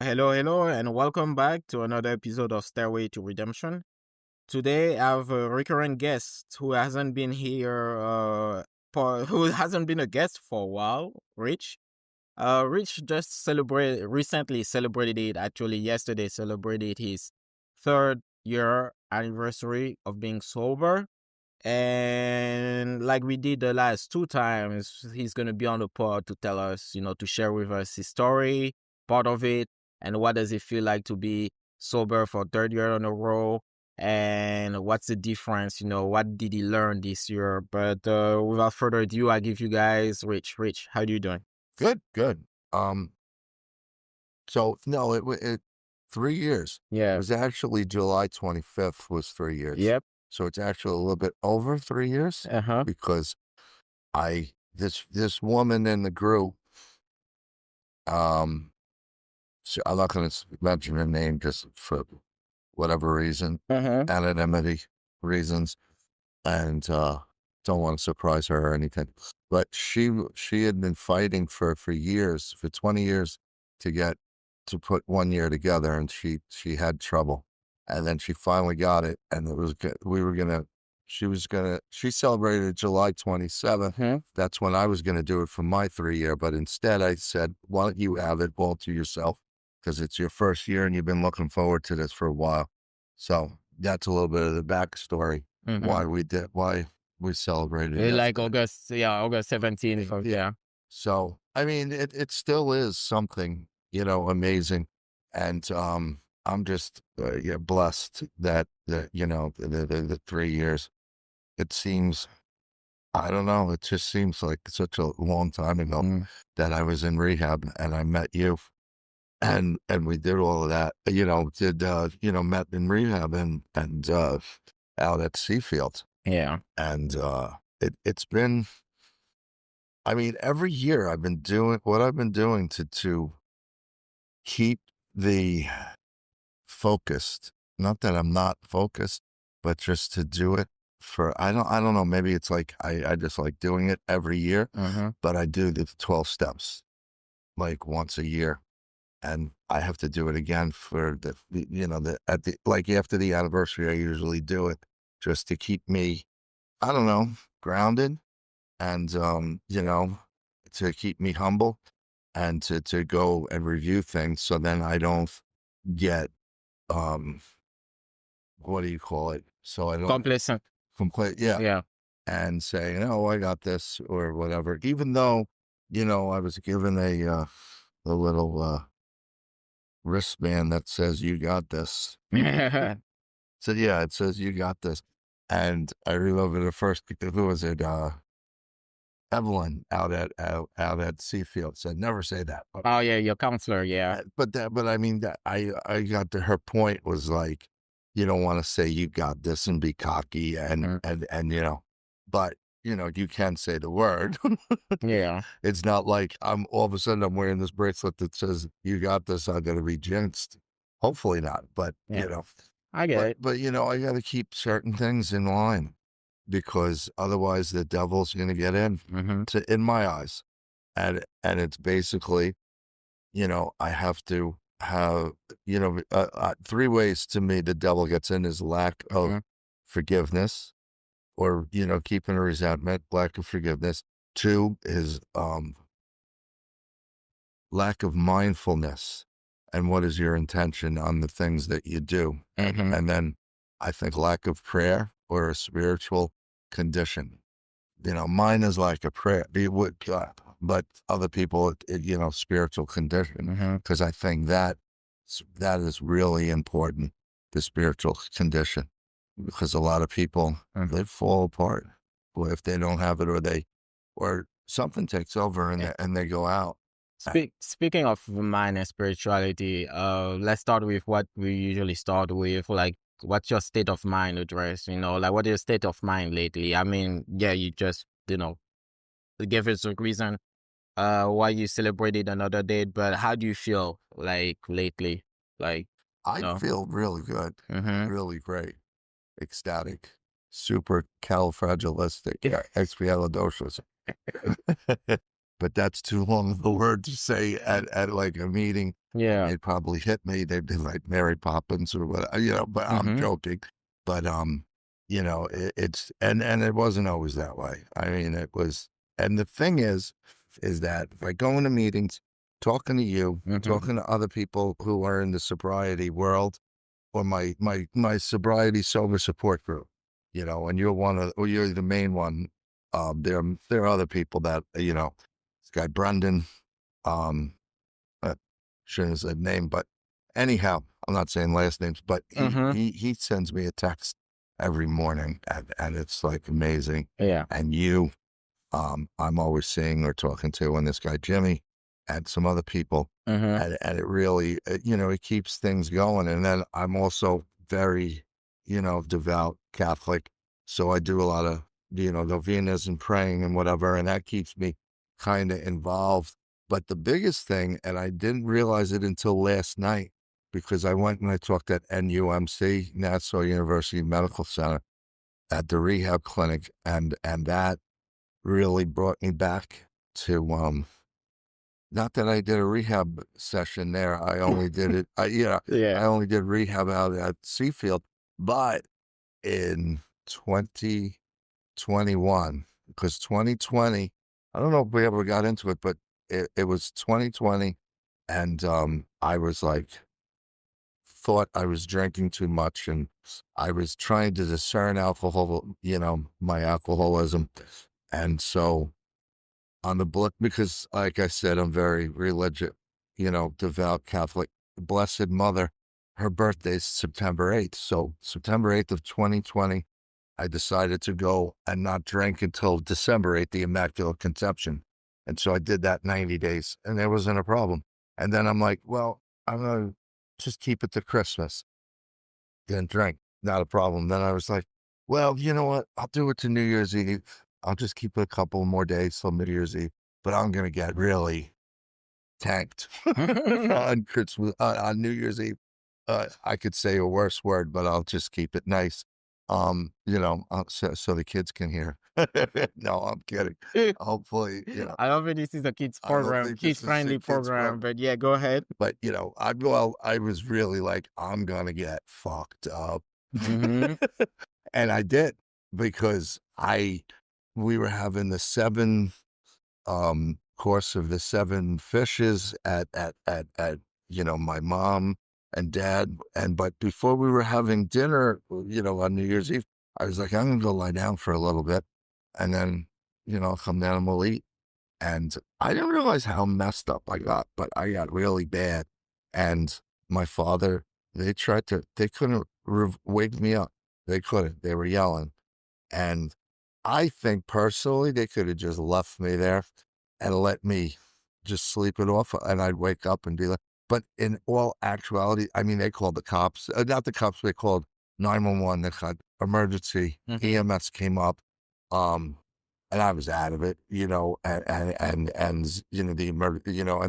Hello, hello, and welcome back to another episode of Stairway to Redemption. Today, I have a recurrent guest who hasn't been here, who hasn't been a guest for a while, Rich. Rich just recently celebrated it, actually yesterday celebrated his third year anniversary of being sober. And like we did the last two times, he's going to be on the pod to tell us, to share with us his story, part of it, and what does it feel like to be sober for third year in a row, and what's the difference, what did he learn this year. But without further ado, I give you guys Rich. Rich, how are you doing? Good, good. So no, it 3 years. It Yeah. was actually July 25th was 3 years. Yep. So it's actually a little bit over 3 years Uh-huh. because this woman in the group, I'm not gonna mention her name just for whatever reason, Uh-huh. anonymity reasons, and don't want to surprise her or anything. But she had been fighting for years, for 20 years, to get to put 1 year together, and she had trouble, and then she finally got it, and it was we were gonna. She celebrated July 27th. Uh-huh. That's when I was gonna do it for my 3 year, but instead I said, why don't you have it all to yourself? Because it's your first year and you've been looking forward to this for a while. So that's a little bit of the backstory why we celebrated Like yesterday. August 17th. Yeah. So, I mean, it still is something, amazing. And I'm just blessed that, the 3 years, it seems, I don't know, it just seems like such a long time ago Mm. that I was in rehab and I met you and we did all of that, met in rehab and out at Seafield. Yeah. And it's been, I mean, every year I've been doing what I've been doing to keep the focused. Not that I'm not focused, but just to do it for I don't know, maybe it's like I just like doing it every year, Uh-huh. but I do the 12 steps like once a year. And I have to do it again for like after the anniversary, I usually do it just to keep me, I don't know, grounded and, to keep me humble and to go and review things. So then I don't get, um, what do you call it? So I don't Complacent. complain. Yeah. Yeah. And say, oh, I got this or whatever, even though, I was given a little, wristband that says you got this. So yeah, it says you got this. And I remember the first, who was it? Evelyn out at Seafield said, never say that. Oh yeah, your counselor. Yeah. But I mean, that I got to her point was like, you don't want to say you got this and be cocky Mm. and, but you can say the word. Yeah. It's not like I'm all of a sudden I'm wearing this bracelet that says you got this. I'm going to be jinxed. Hopefully not, but Yeah. I get it. but I got to keep certain things in line because otherwise the devil's going to get in Mm-hmm. in my eyes. And it's basically, I have to have, 3 ways to me the devil gets in is lack of Mhm. forgiveness or, keeping a resentment, lack of forgiveness. 2 is, lack of mindfulness and what is your intention on the things that you do. Mhm. And then I think lack of prayer or a spiritual condition. Mine is like a prayer, but other people, spiritual condition, Mhm. because I think that is really important, the spiritual condition, because a lot of people, Mm. they fall apart if they don't have it or something takes over Yeah. and they go out. Speaking of mind and spirituality, let's start with what we usually start with. Like, what's your state of mind address? Like, what is your state of mind lately? I mean, yeah, you just, give us a reason, why you celebrated another date, but how do you feel like lately? Like, I no. feel really good, Mm-hmm. really great, ecstatic, super califragilistic, Yeah. expialidocious. But that's too long of a word to say at like a meeting Yeah. They'd probably hit me. They'd be like Mary Poppins or what, but I'm Mhm. joking. But, it's and it wasn't always that way. I mean, it was, and the thing is that if I go into meetings, talking to you, Mhm. talking to other people who are in the sobriety world, or my sobriety sober support group, and you're or you're the main one. There are other people that, this guy Brendan, um, uh, shouldn't have said name, but anyhow, I'm not saying last names, but he Mhm. he he sends me a text every morning, and it's like amazing. Yeah. And I'm always seeing or talking to, and this guy Jimmy and some other people, Mhm. and it really, it keeps things going. And then I'm also very, devout Catholic, so I do a lot of, novenas and praying and whatever, and that keeps me kind of involved. But the biggest thing, and I didn't realize it until last night, because I went and I talked at NUMC, Nassau University Medical Center, at the rehab clinic, and that really brought me back to, not that I did a rehab session there. I only did it, Yeah. I only did rehab out at Seafield, but in 2021, because 2020, I don't know if we ever got into it, but it was 2020, and I was like, thought I was drinking too much, and I was trying to discern alcohol, my alcoholism. And so on the book, because like I said, I'm very religious, devout Catholic. Blessed Mother, her birthday's September 8th. So September 8th of 2020, I decided to go and not drink until December 8th, the Immaculate Conception. And so I did that 90 days, and there wasn't a problem. And then I'm like, well, I'm going to just keep it to Christmas. Didn't drink, not a problem. Then I was like, well, you know what? I'll do it to New Year's Eve. I'll just keep it a couple more days till New Year's Eve, but I'm gonna get really tanked on Christmas, on New Year's Eve. I could say a worse word, but I'll just keep it nice. So the kids can hear. No, I'm kidding. Hopefully, I don't think this is a kids I don't program, think this kids is a friendly kids program, program. but yeah, go ahead. But, I was really like, I'm gonna get fucked up. Mhm. And I did, because we were having the 7, course of the 7 fishes at, my mom and dad. But before we were having dinner, on New Year's Eve, I was like, I'm gonna go lie down for a little bit, and then, I'll come down and we'll eat. And I didn't realize how messed up I got, but I got really bad. And my father, they couldn't wake me up. They couldn't. They were yelling. And I think personally, they could have just left me there and let me just sleep it off. And I'd wake up and be like, but in all actuality, I mean, they called the cops, not the cops, they called 911. They called emergency. Mhm. EMS came up. Um, and I was out of it, and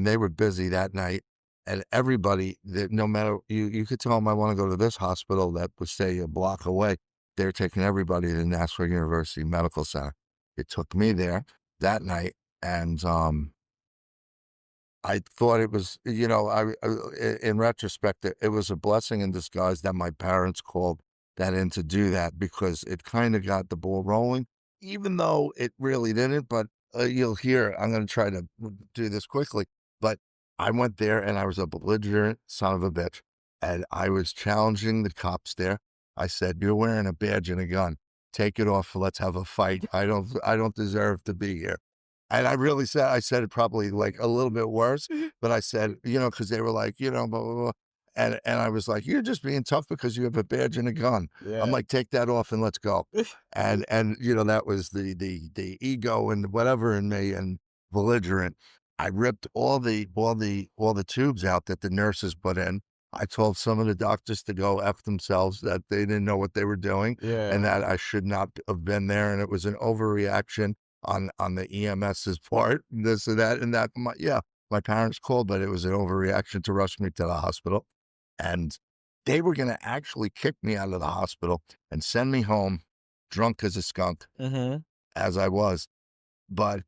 they were busy that night, and everybody that, no matter, you could tell them, I want to go to this hospital that was, say, a block away. They're taking everybody to Nassau University Medical Center. It took me there that night, and I thought it was, in retrospect, it was a blessing in disguise that my parents called that in to do that, because it kind of got the ball rolling, even though it really didn't. But you'll hear, I'm going to try to do this quickly. But I went there and I was a belligerent son of a bitch, and I was challenging the cops there. I said, "You're wearing a badge and a gun. Take it off. Let's have a fight. I don't deserve to be here." And I said it probably like a little bit worse, but I said, because they were like, blah, blah, blah. And I was like, "You're just being tough because you have a badge and a gun." I'm Yeah. like, "Take that off and let's go." And that was the ego and whatever in me, and belligerent. I ripped all the tubes out that the nurses put in. I told some of the doctors to go F themselves, that they didn't know what they were doing, and Yeah. that I should not have been there, and it was an overreaction on the EMS's part, this and that, and that. My parents called, but it was an overreaction to rush me to the hospital, and they were gonna actually kick me out of the hospital and send me home drunk as a skunk, Mhm. as I was. But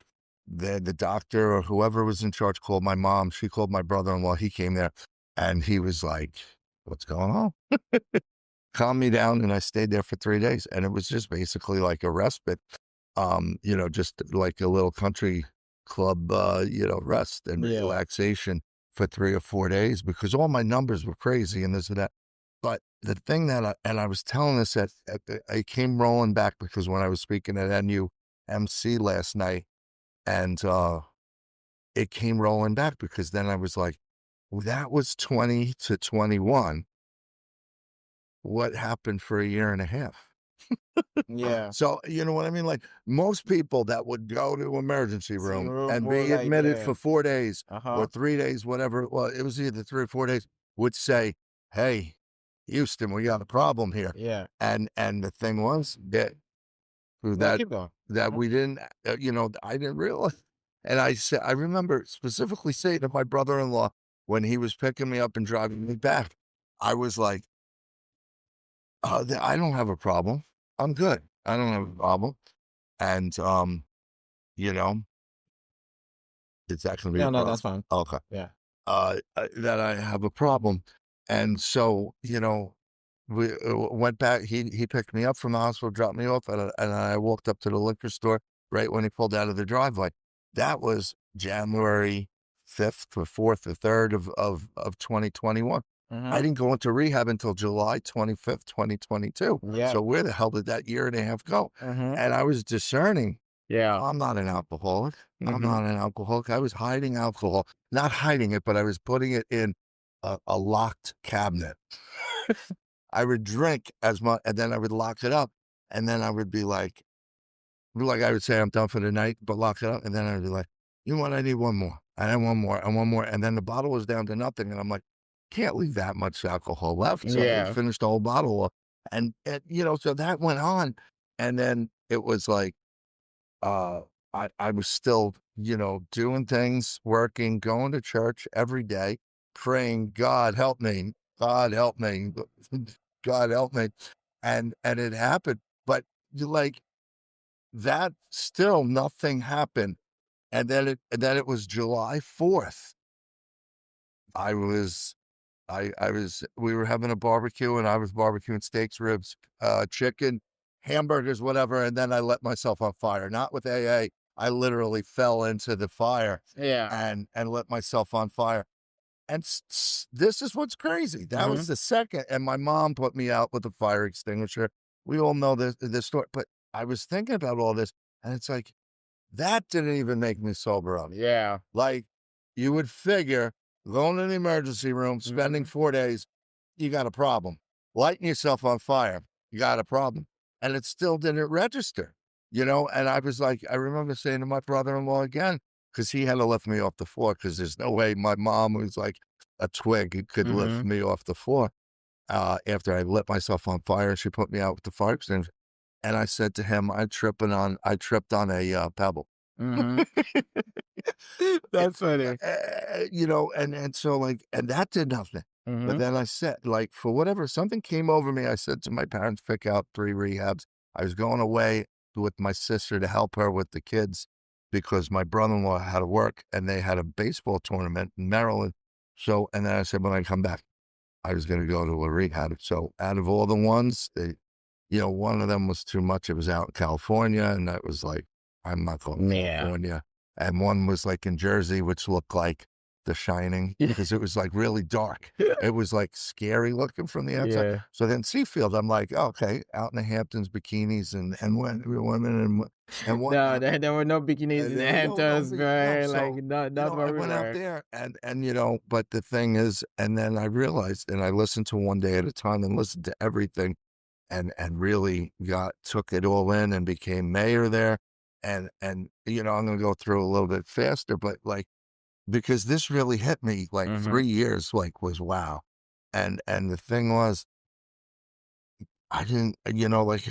the doctor or whoever was in charge called my mom. She called my brother-in-law. He came there, and he was like, "What's going on?" Calmed me down, and I stayed there for 3 days, and it was just basically like a respite, just like a little country club, rest and Yeah. relaxation for 3 or 4 days because all my numbers were crazy and this and that. But the thing that I was telling this I came rolling back because when I was speaking at NUMC last night, and, it came rolling back because then I was like, "Well, that was 20 to 21. What happened for a year and a half?" Yeah. So, you know what I mean? Like, most people that would go to emergency Same room room and for be like, admitted yeah. for 4 days or Uh-huh. 3 days, whatever it was either 3 or 4 days, would say, "Hey, Houston, we got a problem here." Yeah. And the thing was that No, that keep going. that Mhm. we didn't, I didn't realize. And I remember specifically saying to my brother-in-law when he was picking me up and driving me back, I was like, I don't have a problem. I'm good. I don't have a problem." And, you know, it's that gonna be No, a no, that's problem? fine. Okay. Yeah. That I have a problem. And so, we went back. He picked me up from the hospital, dropped me off, and I walked up to the liquor store right when he pulled out of the driveway. That was January 5th or 4th or 3rd of 2021. I Mhm. didn't go into rehab until July 25th, 2022. Yeah. So where the hell did that year and a half go? Mhm. And I was discerning, Yeah. I'm not an alcoholic. I'm Mhm. not an alcoholic. I was hiding alcohol, not hiding it, but I was putting it in a locked cabinet. I would drink as much, and then I would lock it up, and then I would be like, I would say, "I'm done for the night," but lock it up, and then I'd be like, "You know what? I need one more. I have one more and one more," and then the bottle was down to nothing, and I'm like, "Can't leave that much alcohol left," so I would Yeah. finish the whole bottle up, and so that went on, and then it was like, uh, I was still, doing things, working, going to church every day, praying, "God help me, God help me, God help me," and it happened, but like that, still nothing happened, and then it was July 4th. I was we were having a barbecue, and I was barbecuing steaks, ribs, chicken, hamburgers, whatever, and then I let myself on fire, not with AA. I literally fell into the fire Yeah. and let myself on fire. And this is what's crazy. That was Mhm. the second, and my mom put me out with a fire extinguisher. We all know this story, but I was thinking about all this, and it's like that didn't even make me sober up. Yeah. Like, you would figure going to the emergency room, spending Mhm. 4 days, you got a problem. Lighting yourself on fire, you got a problem. And it still didn't register, And I was like, I remember saying to my brother-in-law again, because he had to lift me off the floor, because there's no way my mom was like a twig could lift Mhm. me off the floor. After I lit myself on fire, she put me out with the fire extinguisher. And I said to him, I tripped on a pebble. Mhm. That's funny. And so, like, and that did nothing. But Mhm. then I said, like, for whatever, something came over me. I said to my parents, pick out 3 rehabs. I was going away with my sister to help her with the kids because my brother-in-law had to work and they had a baseball tournament in Maryland. So, and then I said, when I come back, I was gonna go to a rehab. So out of all the ones, one of them was too much. It was out in California, and that was like, I'm not going to Yeah. California. And one was like in Jersey, which looked like The Shining because it was like really dark. It was like scary looking from the outside. Yeah. So then Seafield, I'm like, "Oh, okay, out in the Hamptons, bikinis and women and No, whatnot." there were no bikinis in There the were no, Hamptons, no. bro. Like, So, not I where we went out were. there and but the thing is, and then I realized, and I listened to One Day at a Time and listened to everything and really took it all in and became mayor there. And I'm gonna go through a little bit faster, but like because this really hit me like Mhm. 3 years, like was wow. And the thing was, I didn't, like,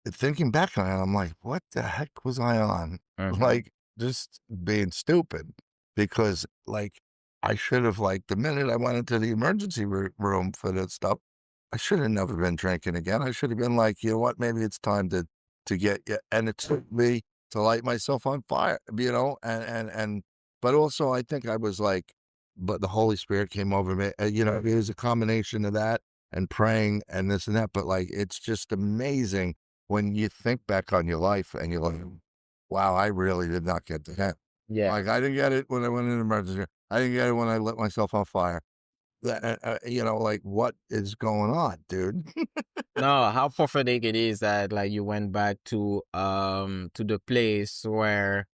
thinking back on it, I'm like, what the heck was I on? Mhm. Like, just being stupid because, like, I should have, like, the minute I went into the emergency room for that stuff, I should have never been drinking again. I should have been like, you know what? Maybe it's time to get you. And it took me to light myself on fire, but also I think I was like, but the Holy Spirit came over me. It was a combination of that and praying and this and that. But like, it's just amazing when you think back on your life and you're like, wow, I really did not get that. Yeah. Like, I didn't get it when I went in emergency room. I didn't get it when I lit myself on fire. Like, what is going on, dude? No, how prophetic it is that like you went back to the place where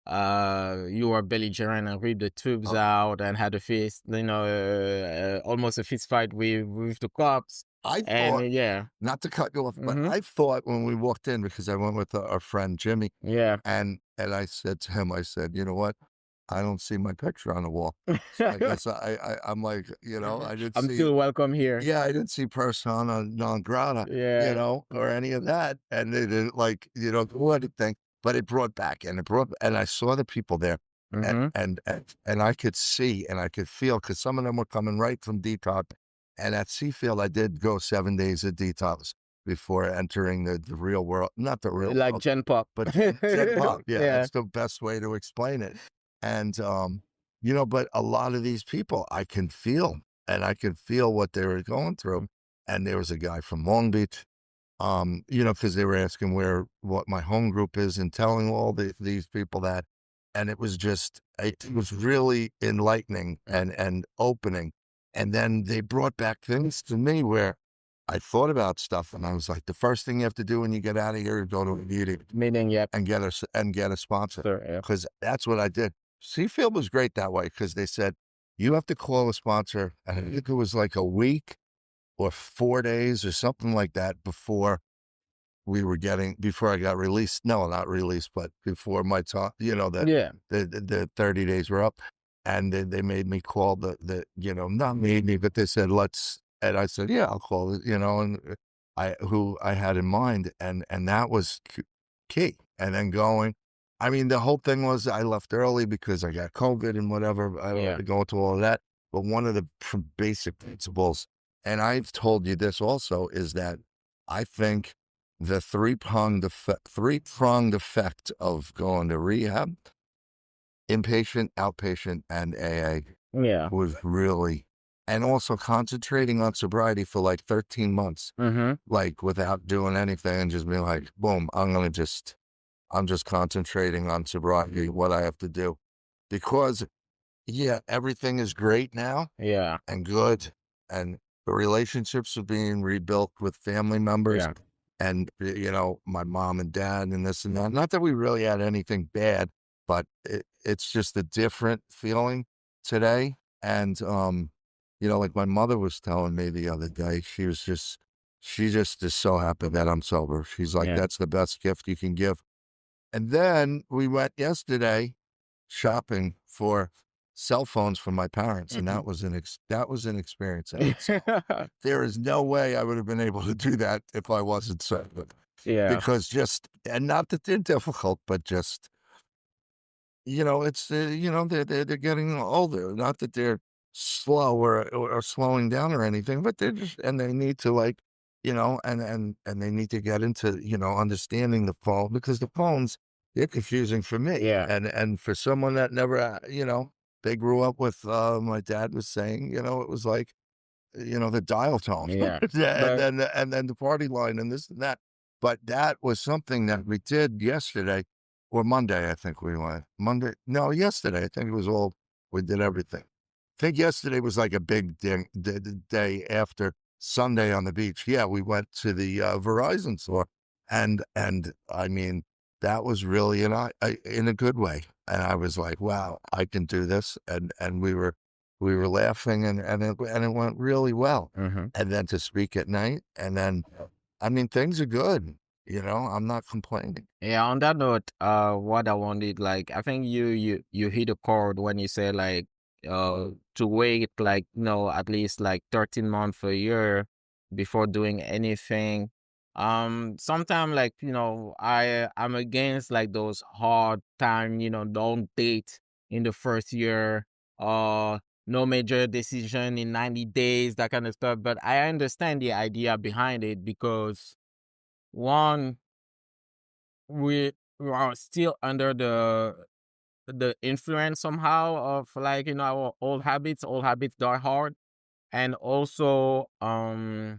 you were belligerent and ripped the tubes Uh, out and had a fist, almost a fist fight with the cops. I And thought, yeah. not to cut you off, but Mm-hmm. I thought when we walked in, because I went with our friend Jimmy, Yeah. and I said to him, I said, "You know what? I don't see my picture on the wall." Like I said, I'm like, I didn't I'm see, still welcome here. yeah, I didn't see persona non grata, Yeah. or any of that, and they didn't like, do anything, but it brought back, and I saw the people there, Mm-hmm. and I could see and I could feel, because some of them were coming right from detox, and at Seafield, I did go 7 days of detox before entering the real world, not the real Like world, Gen Pop. but Gen Pop, yeah, Yeah. that's the best way to explain it, and, but a lot of these people I can feel, and I could feel what they were going through, and there was a guy from Long Beach, because they were asking what my home group is and telling these people that, and it was really enlightening and opening, and then they brought back things to me where I thought about stuff, and I was like, the first thing you have to do when you get out of here is go to a meeting Meaning, yep. and get a sponsor, Sure, yeah. because that's what I did. Seafield was great that way, because they said, you have to call a sponsor, and I think it was like a week or 4 days or something like that before I got released. No, not released, but before my time, that Yeah. the 30 days were up, and they made me call not made me, but they said, and I said, yeah, I'll call it, and who I had in mind, and that was key. And then I mean, the whole thing was I left early because I got COVID and whatever. I don't have Yeah. to go into all of that. But one of the basic principles, and I've told you this also, is that I think the three-pronged effect of going to rehab, inpatient, outpatient, and AA Yeah. was really, and also concentrating on sobriety for like 13 months, Mm-hmm. like without doing anything and just being like, boom, I'm just concentrating on sobriety, what I have to do. Because, yeah, everything is great now Yeah. and good, and the relationships are being rebuilt with family members, Yeah. and, my mom and dad and this and that. Not that we really had anything bad, but it's just a different feeling today. And, like my mother was telling me the other day, she just is so happy that I'm sober. She's like, Yeah. that's the best gift you can give. And then we went yesterday shopping for cell phones for my parents, and Mm-hmm. that was an experience in itself. There is no way I would have been able to do that if I wasn't sober, Yeah. because and not that they're difficult, but just, it's, they're getting older. Not that they're slow or slowing down or anything, but they're just, and they need to, like, and they need to get into, understanding the phone, because the phones, they're confusing for me. Yeah. And for someone that never, they grew up with, my dad was saying, it was like, the dial tone, Yeah. yeah, But and then the party line and this and that. But that was something that we did yesterday or Monday, I think we went. Monday, no, yesterday. I think it was we did everything. I think yesterday was like a big day after Sunday on the beach. Yeah, we went to the Verizon store, and I mean, that was really in a good way. And I was like, wow, I can do this. And we were laughing, and it went really well. mhm. And then to speak at night, and then, I mean, things are good. I'm not complaining. Yeah, on that note, what I wanted, like, I think you hit a chord when you say like, to wait like, at least like 13 months a year before doing anything. Sometimes like, I'm against like those hard time, don't date in the first year, no major decision in 90 days, that kind of stuff. But I understand the idea behind it because one, we are still under the influence somehow of, like, our old habits die hard. And also, I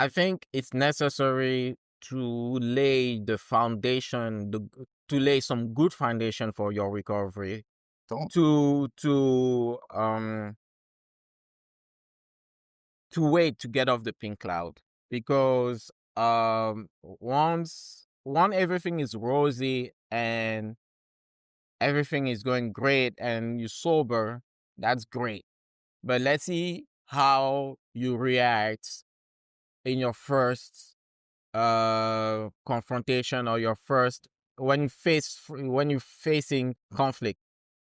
think it's necessary to lay the foundation, to lay some good foundation for your recovery, Don't to wait to get off the pink cloud. Because once everything is rosy and everything is going great and you're sober, that's great. But let's see how you react in your first confrontation, or your first, when you're facing conflict,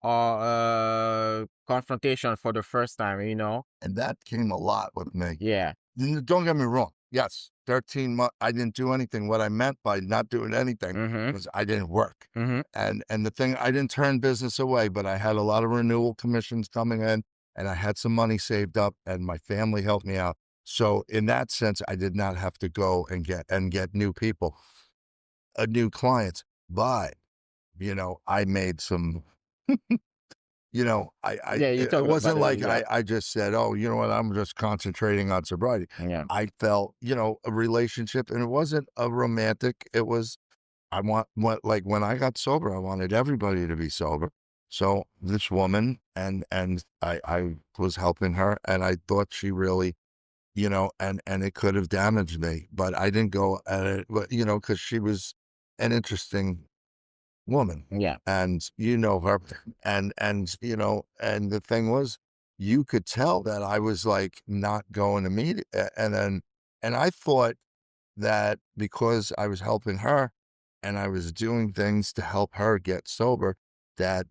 or confrontation for the first time. and that came a lot with me. Yeah. Don't get me wrong. Yes, 13 months, I didn't do anything. What I meant by not doing anything Mm-hmm. was I didn't work. Mm-hmm. And the thing, I didn't turn business away, but I had a lot of renewal commissions coming in, and I had some money saved up, and my family helped me out. So in that sense, I did not have to go and get new people, new clients. But, I made some, Yeah, you it talked about wasn't it. like Yeah. I just said, "Oh, you know what? I'm just concentrating on sobriety." Yeah. I felt, a relationship, and it wasn't a romantic. It was, like when I got sober, I wanted everybody to be sober. So this woman, and I was helping her, and I thought she really, and it could have damaged me, but I didn't go at it, but, because she was an interesting woman, Yeah. and her, and the thing was, you could tell that I was like not going to meet, and then, and I thought that because I was helping her and I was doing things to help her get sober, that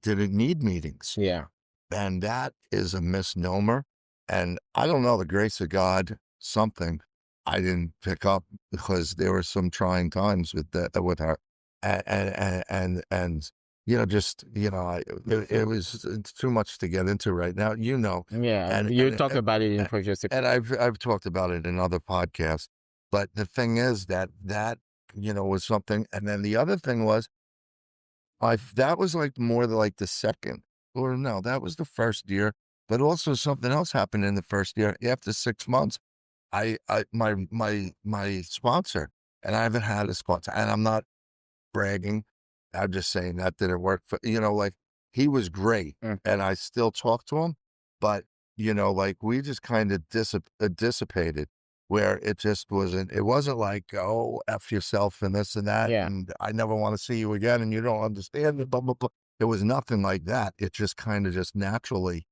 didn't need meetings. Yeah. And that is a misnomer. And I don't know, the grace of God, something I didn't pick up, because there were some trying times with her. And just, it was, it's too much to get into right now, Yeah. and, You talked about it in previous. and I've talked about it in other podcasts. But the thing is was something. And then the other thing was, that was like more like the second, or no, that was the first year. But also something else happened in the first year. After 6 months, my sponsor, and I haven't had a sponsor, and I'm not bragging. I'm just saying that didn't work for, like, he was great, Mm. and I still talk to him, but, like, we just kind of dissipated, where it wasn't like, "Oh, F yourself," and this and that, Yeah. and "I never want to see you again, and you don't understand it, blah, blah, blah." It was nothing like that. It just kind of just naturally,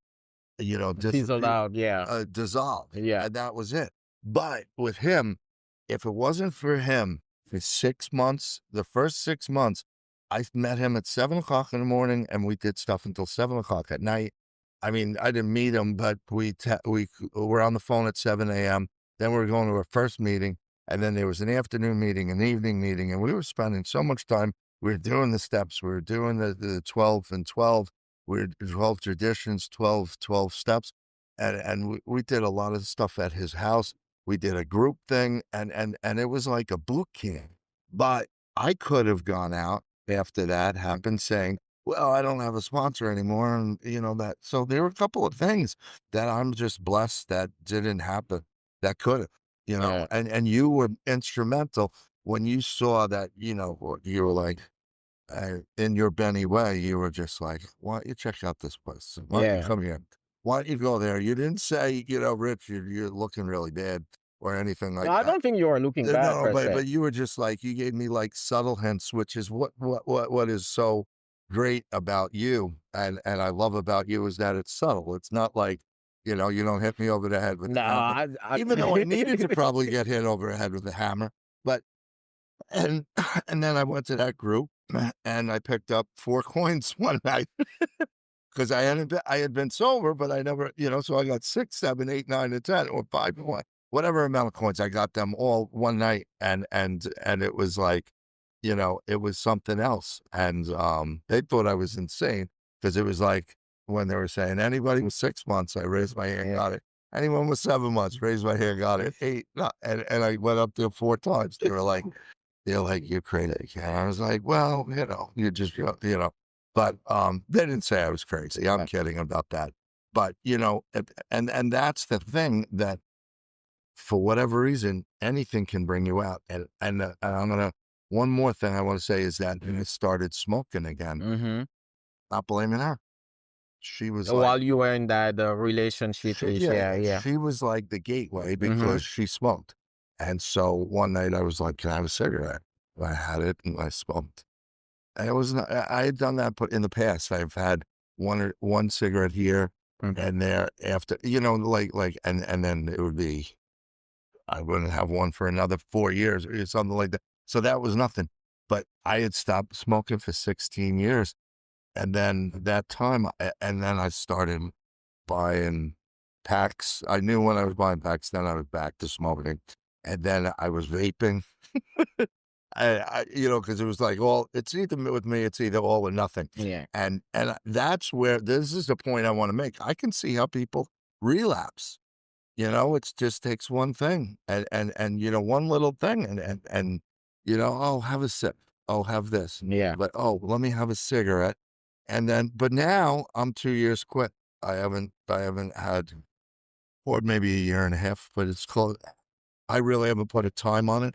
Fizzled out. Yeah. dissolved, Yeah. and that was it. But with him, if it wasn't for him, for 6 months, the first 6 months, I met him at 7 o'clock in the morning, and we did stuff until 7 o'clock at night. I mean, I didn't meet him, but we were on the phone at 7 a.m. Then we were going to our first meeting, and then there was an afternoon meeting, an evening meeting, and we were spending so much time. We were doing the steps. We were doing the 12 and 12. We were 12 traditions, 12 steps. And we did a lot of stuff at his house. We did a group thing, and it was like a boot camp. But I could have gone out after that happened saying, "Well, I don't have a sponsor anymore," and that. So there were a couple of things that I'm just blessed that didn't happen, that could have, Yeah. and you were instrumental when you saw that, you were like, in your Benny way, you were just like, "Why don't you check out this place? Why don't you Yeah. come here? Why don't you go there?" You didn't say, "Rich, you're looking really bad," or anything No, like I that. don't think you are looking bad No, per but se. you were just like, you gave me like subtle hints, which is what is so great about you, and I love about you, is that it's subtle. It's not like, you don't hit me over the head with No, the hammer, I even though I needed to probably get hit over the head with a hammer. But and and then I went to that group, and I picked up 4 coins one night, because I had been sober, but I never, so I got 6, 7, 8, 9, and 10, or 5, whatever amount of coins. I got them all one night, and it was like, it was something else. And they thought I was insane, because it was like when they were saying, anybody with 6 months, I raised my hand, Yeah. got it. Anyone with 7 months, raised my hand, got it. 8, no, and I went up there 4 times. They were like, they're like, "You're crazy." And I was like, "Well, you just, but, they didn't say I was crazy. I'm Right. kidding about that. But, and that's the thing that for whatever reason, anything can bring you out. And I'm gonna one more thing I want to say is that when I started smoking again, Mm-hmm. not blaming her. She was like, While you were in that relationship ish, yeah, yeah, yeah. she was like the gateway Mm-hmm. because she smoked. And so one night I was like, "Can I have a cigarette?" I had it and I smoked. And it was not, I had done that, but in the past I've had one cigarette here and there after, and then it would be I wouldn't have one for another 4 years or something like that. So that was nothing. But I had stopped smoking for 16 years. And then that time, and then I started buying packs. I knew when I was buying packs, then I was back to smoking. And then I was vaping. Because it was like, it's either with me, it's either all or nothing. Yeah. And that's where this is the point I want to make. I can see how people relapse. It just takes one thing and one little thing and "Oh, have a sip. Oh, have this." Yeah. But, "Oh, let me have a cigarette." And then but now I'm 2 years quit. I haven't had or maybe a year and a half, but it's close. I really haven't put a time on it,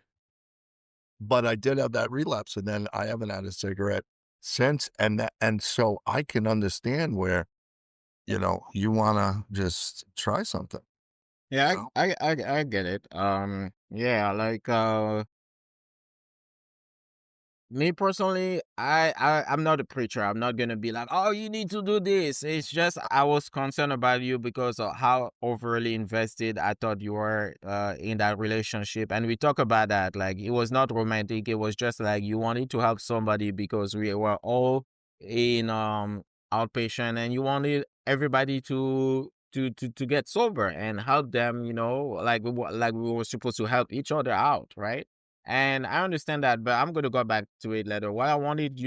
but I did have that relapse, and then I haven't had a cigarette since, and so I can understand where, you wanna just try something, you Yeah, know? I get it. Yeah, like me personally, I'm not a preacher. I'm not gonna be like, oh, you need to do this. It's just I was concerned about you because of how overly invested I thought you were in that relationship. And we talk about that. Like it was not romantic. It was just like you wanted to help somebody because we were all in outpatient and you wanted everybody to get sober and help them, like like we were supposed to help each other out, right? And I understand that, but I'm going to go back to it later. What I wanted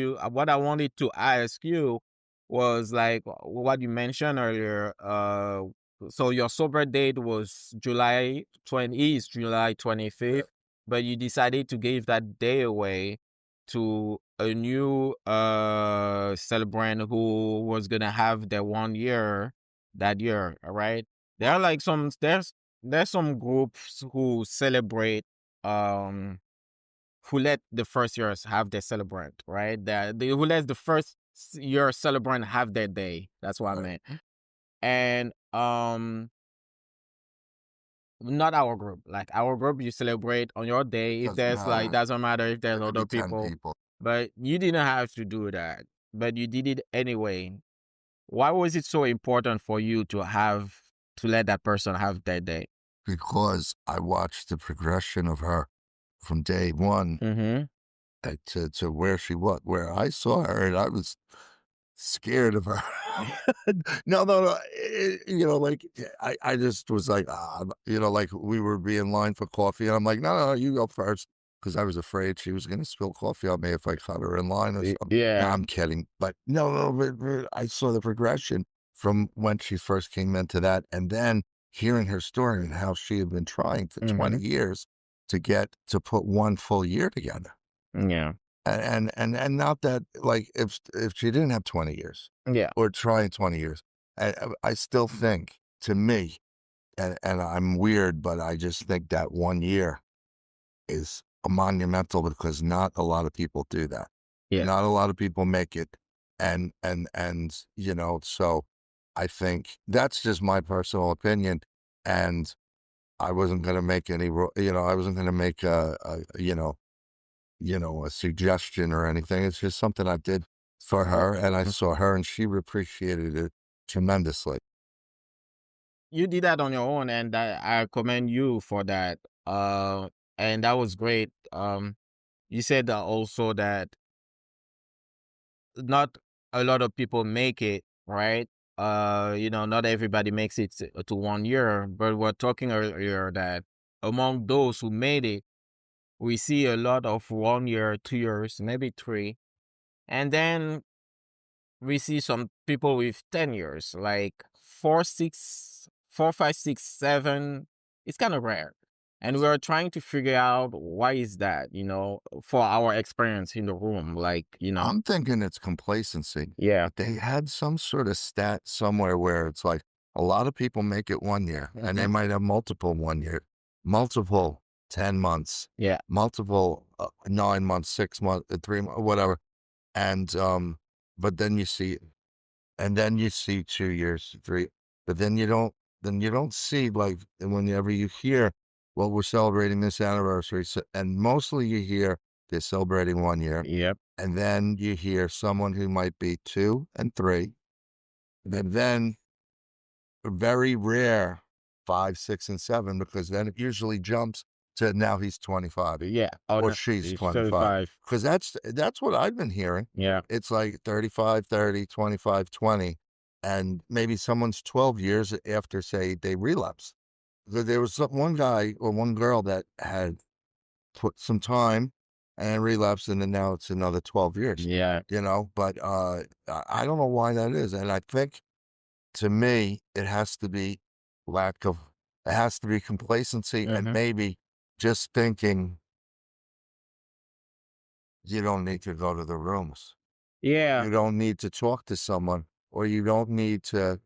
to ask you was like what you mentioned earlier. So your sober date was July 25th, but you decided to give that day away to a new celebrant who was gonna have their 1 year that year. All right. There are like there's some groups who celebrate um who let the first years have their celebrant, right? Who lets the first year celebrant have their day. That's what I Right. meant. And not our group. Like our group, you celebrate on your day. If Doesn't there's like matter. doesn't matter if there's There could be other 10 people, people but you didn't have to do that. But you did it anyway. Why was it so important for you to let that person have that day? because I watched the progression of her from day one, Mm-hmm. to where she was, where I saw her and I was scared of her. No, no, no. Like I just was like, like we were being in line for coffee, and I'm like, no, no, you go first, because I was afraid she was going to spill coffee on me if I caught her in line or something. No, Yeah. I'm kidding, but no, no, but I saw the progression from when she first came into that, and then hearing her story and how she had been trying for 20 Mm-hmm. years to get to put one full year together. Yeah. And not that, like, if she didn't have 20 years Yeah. or trying 20 years, I still think, to me, and I'm weird, but I just think that 1 year is a monumental because not a lot of people do that. Yeah. Not a lot of people make it, so I think that's just my personal opinion, and I wasn't gonna make any I wasn't gonna make a suggestion or anything. It's just something I did for her, and I saw her, and she appreciated it tremendously. You did that on your own, and I commend you for that. And that was great. You said that also that not a lot of people make it, right? Not everybody makes it to 1 year, but we're talking earlier that among those who made it, we see a lot of 1 year, 2 years, maybe three, and then we see some people with 10 years, like 4, 6, 4, 5, 6, 7. It's kind of rare. And we are trying to figure out why is that, for our experience in the room, like, I'm thinking it's complacency. yeah, They had some sort of stat somewhere where it's like a lot of people make it 1 year and they hmm, might have multiple 1 year, multiple 10 months, yeah, multiple 9 months, 6 months, 3 months, whatever. And, but then you see 2 years, three, but then you don't see like whenever you hear, well, we're celebrating this anniversary. So, and mostly you hear they're celebrating 1 year. yep, And then you hear someone who might be 2 and 3, and then very rare 5, 6, and 7, because then it usually jumps to now he's 25 yeah. Oh or no, she's it's 25. 35. Because that's what I've been hearing. Yeah, It's like 35, 30, 25, 20, and maybe someone's 12 years after, say, they relapse. There was one guy or one girl that had put some time and relapsed, and then now it's another 12 years, yeah, but, I don't know why that is, and I think, to me, lack of it has to be complacency and hmm, maybe just thinking you don't need to go to the rooms. yeah, You don't need to talk to someone, or you don't need to,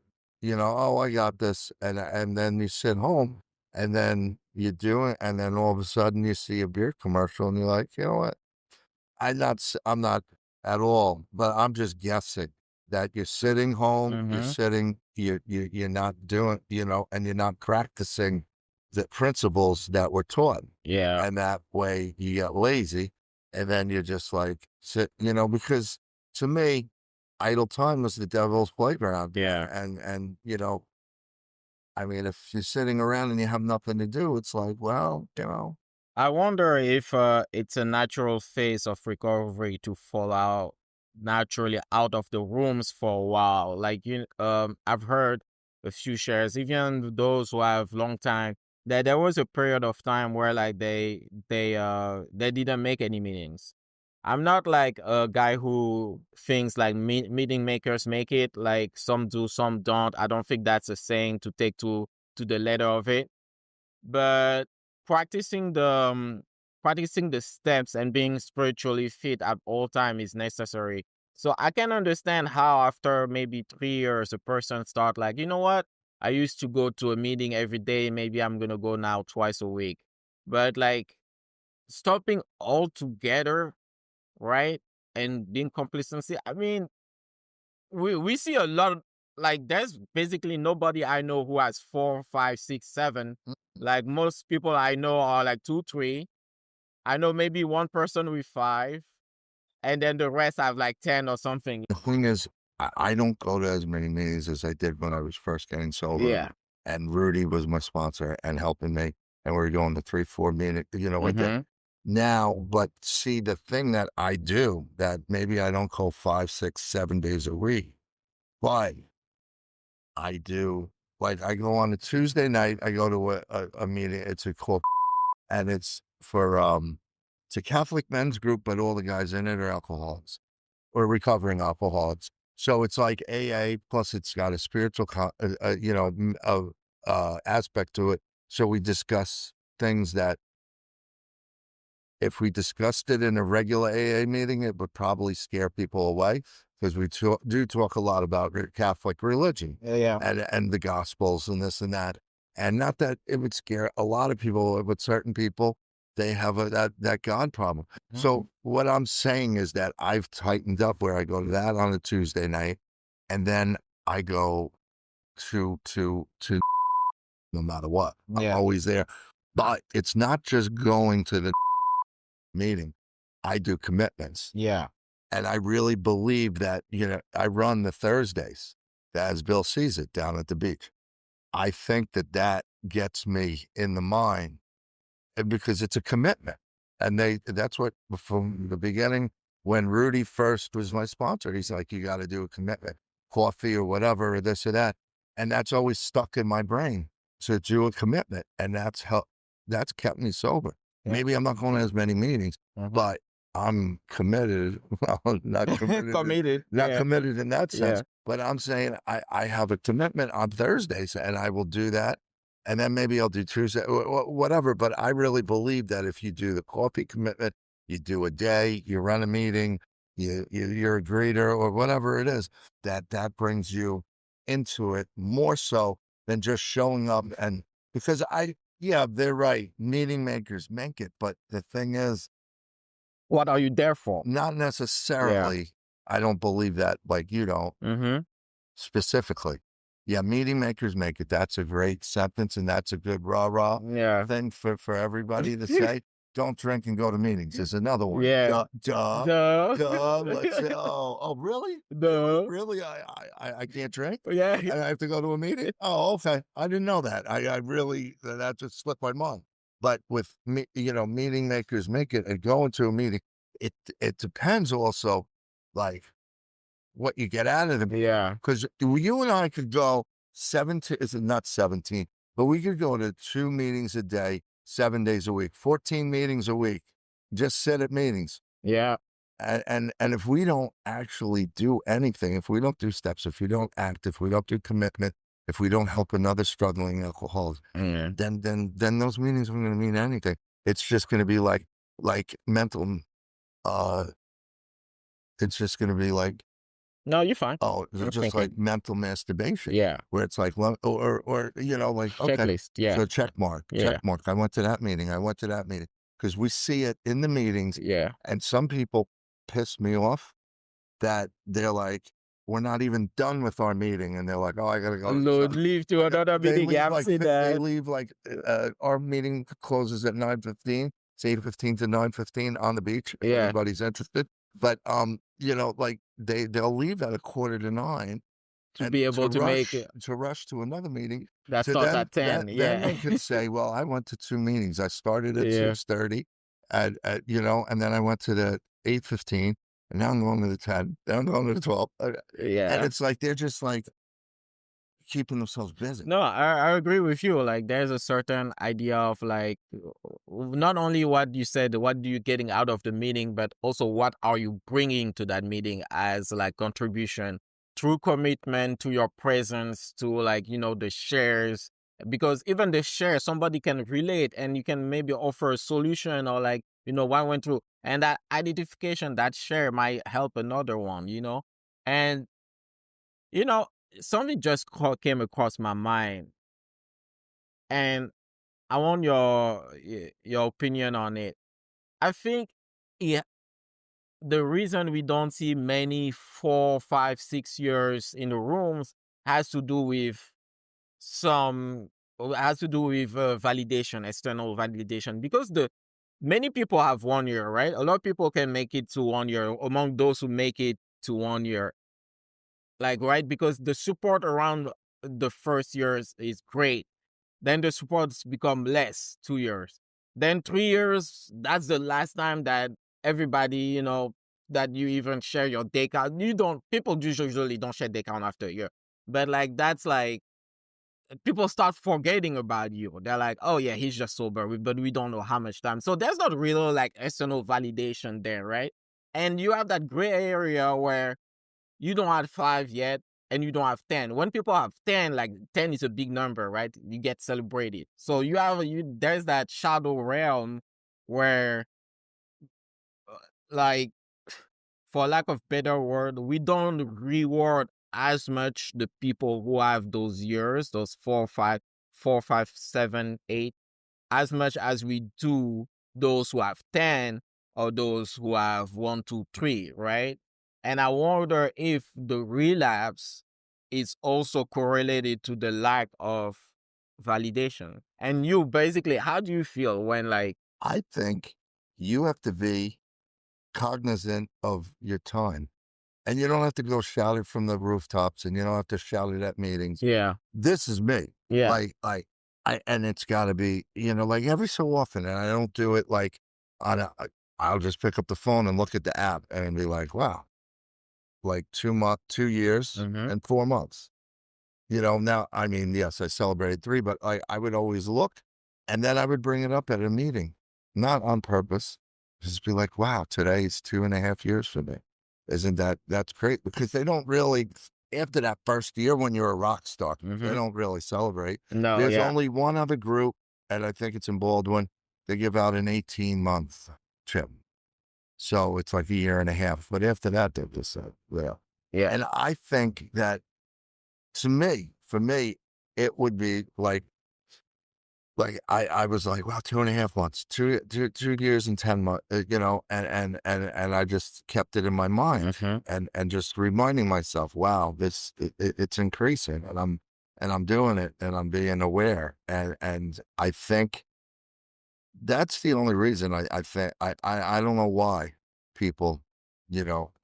"Oh, I got this," and then you sit home, and then you do it, and then all of a sudden you see a beer commercial, and you're like, "You know what? I'm not at all, but I'm just guessing that you're sitting home, hmm, you're not doing, and you're not practicing the principles that were taught. yeah, And that way you get lazy, and then you're just like because to me, idle time was the devil's playground. yeah. And I mean, if you're sitting around and you have nothing to do, it's like, well, I wonder if it's a natural phase of recovery to fall out naturally out of the rooms for a while. Like I've heard a few shares, even those who have long time, that there was a period of time where like they didn't make any meetings. I'm not like a guy who thinks like meeting makers make it. Like some do, some don't. I don't think that's a saying to take to the letter of it, but practicing the steps and being spiritually fit at all time is necessary. So I can understand how after maybe 3 years a person start like, you know what, I used to go to a meeting every day, maybe I'm gonna go now twice a week. But like stopping altogether, right, and being complacency, I mean, we see a lot like there's basically nobody I know who has 4, 5, 6, 7. Like most people I know are like 2, 3. I know maybe one person with 5, and then the rest have like 10 or something. the thing is, I don't go to as many meetings as I did when I was first getting sober, Yeah. and Rudy was my sponsor and helping me, and we were going to 3, 4 meetings, like that. Mm-hmm. Now, but see, the thing that I do that maybe I don't go 5, 6, 7 days a week, but I do, like, I go on a Tuesday night, I go to a meeting, it's a called, and it's a Catholic men's group, but all the guys in it are alcoholics or recovering alcoholics. So it's like AA, plus it's got a spiritual, aspect to it. So we discuss things that if we discussed it in a regular AA meeting, it would probably scare people away, because we do talk a lot about Catholic religion Yeah, yeah. and the Gospels and this and that. And not that it would scare a lot of people, but certain people, they have that God problem. Mhm. So what I'm saying is that I've tightened up where I go to that on a Tuesday night, and then I go to no matter what. I'm Yeah. always there. But it's not just going to the meeting. I do commitments. Yeah. And I really believe that, I run the Thursdays, as Bill sees it, down at the beach. I think that that gets me in the mind, and because it's a commitment. And that's what, from the beginning, when Rudy first was my sponsor, he's like, you got to do a commitment, coffee or whatever, or this or that. And that's always stuck in my brain to do a commitment. And that's kept me sober. Yeah. Maybe I'm not going to as many meetings, Mhm. but I'm committed. Well, Committed. not Yeah. committed in that sense, Yeah. but I'm saying I have a commitment on Thursdays, and I will do that. and then maybe I'll do Tuesday, whatever. But I really believe that if you do the coffee commitment, you do a day, you run a meeting, you're a greeter or whatever it is, that brings you into it more so than just showing up. And because yeah, they're right. Meeting makers make it. But the thing is, What are you there for? not Yeah. necessarily. I don't believe that like you don't. Mm-hmm. Specifically. Yeah, meeting makers make it. That's a great sentence, and that's a good rah-rah Yeah. thing for everybody to say. Don't drink and go to meetings is another one. Yeah. Duh, duh, Duh. duh. Let's say, oh, really? Really? Duh. Really? I can't drink? Yeah. I have to go to a meeting? Oh, okay. I didn't know that. I really, that just slipped my mind. But with me, meeting makers make it and going to a meeting, it depends also, like, what you get out of them. Yeah. Because you and I could go 17, is it not 17, but we could go to 2 meetings a day, 7 days a week, 14 meetings a week, just sit at meetings. Yeah. And if we don't actually do anything, if we don't do steps, if we don't act, if we don't do commitment, if we don't help another struggling alcoholic, Yeah. then those meetings aren't gonna mean anything. It's just gonna be like mental, uh, it's just gonna be like, No, you're fine. oh, is it I'm just thinking. like mental masturbation Yeah. where it's like, well, or, like, okay, Checklist. Yeah. so check mark, check Yeah. mark. I went to that meeting. I went to that meeting because we see it in the meetings. Yeah. And some people piss me off that they're like, we're not even done with our meeting. And they're like, oh, I got to go. Load leave to another They meeting. leave Yeah, I've like, seen they that. leave like, our meeting closes at 9:15. It's 8:15 to 9:15 on the beach if Yeah. anybody's interested. But, like they'll leave at 8:45 To and be able to make it. to rush to another meeting That to starts at 10. then Yeah. they could say, well, I went to 2 meetings. I started at Yeah. 6:30 and then I went to the 8:15 and now I'm going to the 10, now I'm going to the 12. And Yeah. it's like they're just like keeping themselves busy. No, I agree with you. Like, there's a certain idea of like, not only what you said, what do you getting out of the meeting, but also what are you bringing to that meeting as like contribution through commitment to your presence, to like, the shares. Because even the share, somebody can relate and you can maybe offer a solution or like, what went through. And that identification, that share might help another one. And, you know, something just came across my mind, and I want your opinion on it. I think, yeah, the reason we don't see many 4, 5, 6 years in the rooms has to do with some validation, external validation, because the many people have 1 year, right? A lot of people can make it to 1 year. Among those who make it to 1 year, like, right, because the support around the first years is great. Then the supports become less, 2 years. Then 3 years, that's the last time that everybody, that you even share your day count. People usually don't share day count after a year. But like, that's like, people start forgetting about you. They're like, oh yeah, he's just sober, but we don't know how much time. So there's not real like external validation there, right? And you have that gray area where you don't have 5 yet and you don't have 10. When people have 10, like 10 is a big number, right? You get celebrated. So there's that shadow realm where, like, for lack of better word, we don't reward as much the people who have those years, those 4, 5, 7, 8, as much as we do those who have 10 or those who have 1, 2, 3, right? And I wonder if the relapse is also correlated to the lack of validation. And you basically, how do you feel when like, I think you have to be cognizant of your time. And you don't have to go shout it from the rooftops and you don't have to shout it at meetings. yeah, This is me. yeah, And it's gotta be, like every so often, and I don't do it like I'll just pick up the phone and look at the app and be like, wow, like 2 years mm-hmm, and 4 months. Now, I mean, yes, I celebrated 3, but I would always look and then I would bring it up at a meeting, not on purpose. Just be like, wow, today's 2.5 years for me. That's great because they don't really after that first year when you're a rock star, they Mm-hmm. don't really celebrate. No, There's yeah. only one other group, and I think it's in Baldwin. They give out an 18-month chip. So it's like a year and a half. But after that, they're just, yeah. Yeah. And I think that for me, it would be like I was like, wow, 2.5 months, 2 years and 10 months, and I just kept it in my mind Mm-hmm. and just reminding myself, wow, it's increasing and I'm doing it and I'm being aware. And I think that's the only reason I think I don't know why people,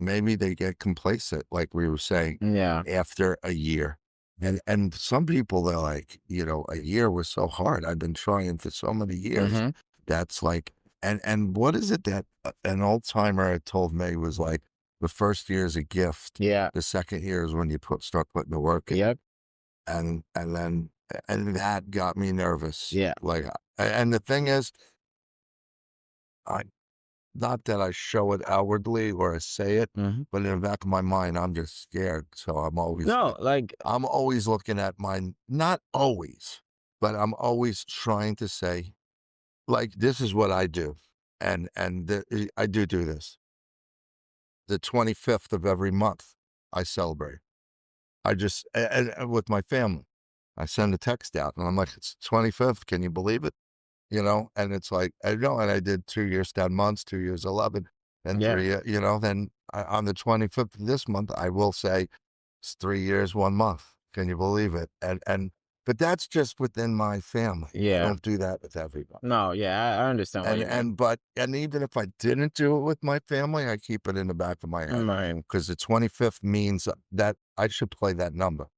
maybe they get complacent, like we were saying, Yeah. after a year. And some people, they're like, a year was so hard. I've been trying for so many years. Mm-hmm. That's like, and what is it that an old timer had told me was like, the first year is a gift. Yeah. The second year is when you start putting the work in. Yep. And that got me nervous. Yeah. Like, and the thing is, I not that I show it outwardly or I say it, Mm-hmm. but in the back of my mind, I'm just scared. So No, like, I'm always looking at mine, not always, but I'm always trying to say, like, this is what I do. I do this. The 25th of every month, I celebrate. I just, and with my family, I send a text out and I'm like, it's 25th. Can you believe it? And it's like, I know, and I did 2 years, 10 months, 2 years, 11, and yeah. 3, then on the 25th of this month, I will say it's 3 years, 1 month. Can you believe it? But that's just within my family. I Yeah. don't do that with everybody. No, yeah, I understand what you mean. And even if I didn't do it with my family, I keep it in the back of my head Right. because the 25th means that I should play that number.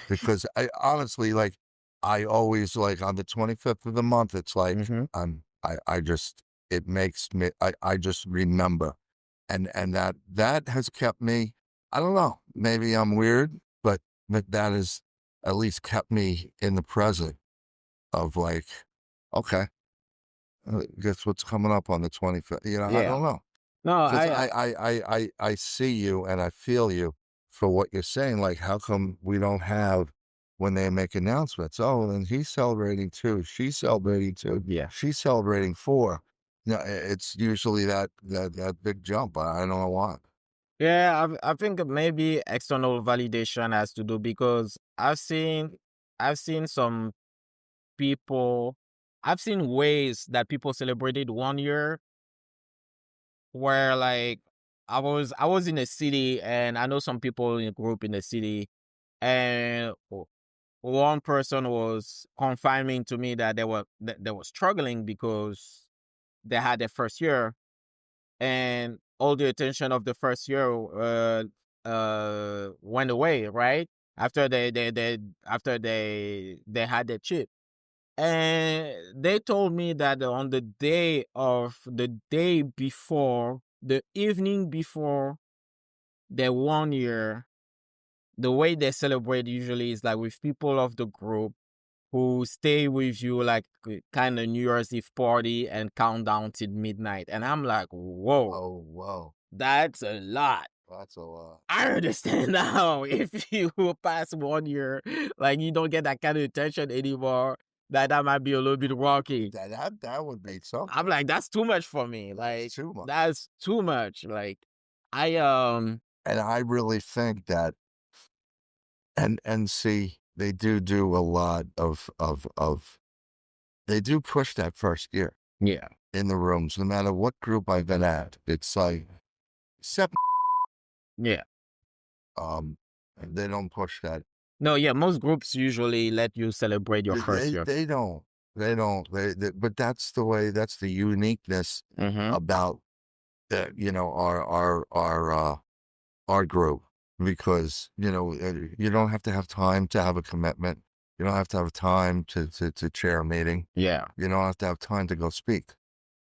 Because I honestly, like, I always like on the 25th of the month, it's like, Mm-hmm. I just, it makes me, I just remember. And that has kept me, I don't know, maybe I'm weird, but that has at least kept me in the present of like, okay, guess what's coming up on the 25th? I Yeah. don't know. No, Because I I see you and I feel you for what you're saying. Like, how come we don't have when they make announcements? Oh, and he's celebrating too. She's celebrating too. yeah. She's celebrating four. No, it's usually that big jump. I don't know why. Yeah, I think maybe external validation has to do because I've seen some people I've seen ways that people celebrated 1 year where like I was in a city and I know some people in a group in the city and one person was confirming to me that they were struggling because they had their first year and all the attention of the first year went away, right? After they had their chip. And they told me that on the day before, the evening before their 1 year, the way they celebrate usually is like with people of the group who stay with you like kind of New Year's Eve party and count down till midnight. And I'm like, whoa, Oh, wow. that's a lot. That's a lot. I understand now. If you pass 1 year, like you don't get that kind of attention anymore, that might be a little bit rocky. That would be I'm something. like, that's too much for me. That's Like, too much. that's too much. Like, I And I really think that, and see, they do a lot of they do push that first year yeah, in the rooms, no matter what group I've been at. It's like, except, yeah. um, they don't push that. No, yeah. Most groups usually let you celebrate your They first they year. they don't. They don't. But that's the way. That's the uniqueness Mm-hmm. about our group because you don't have to have time to have a commitment. You don't have to have time to chair a meeting. Yeah, You don't have to have time to go speak.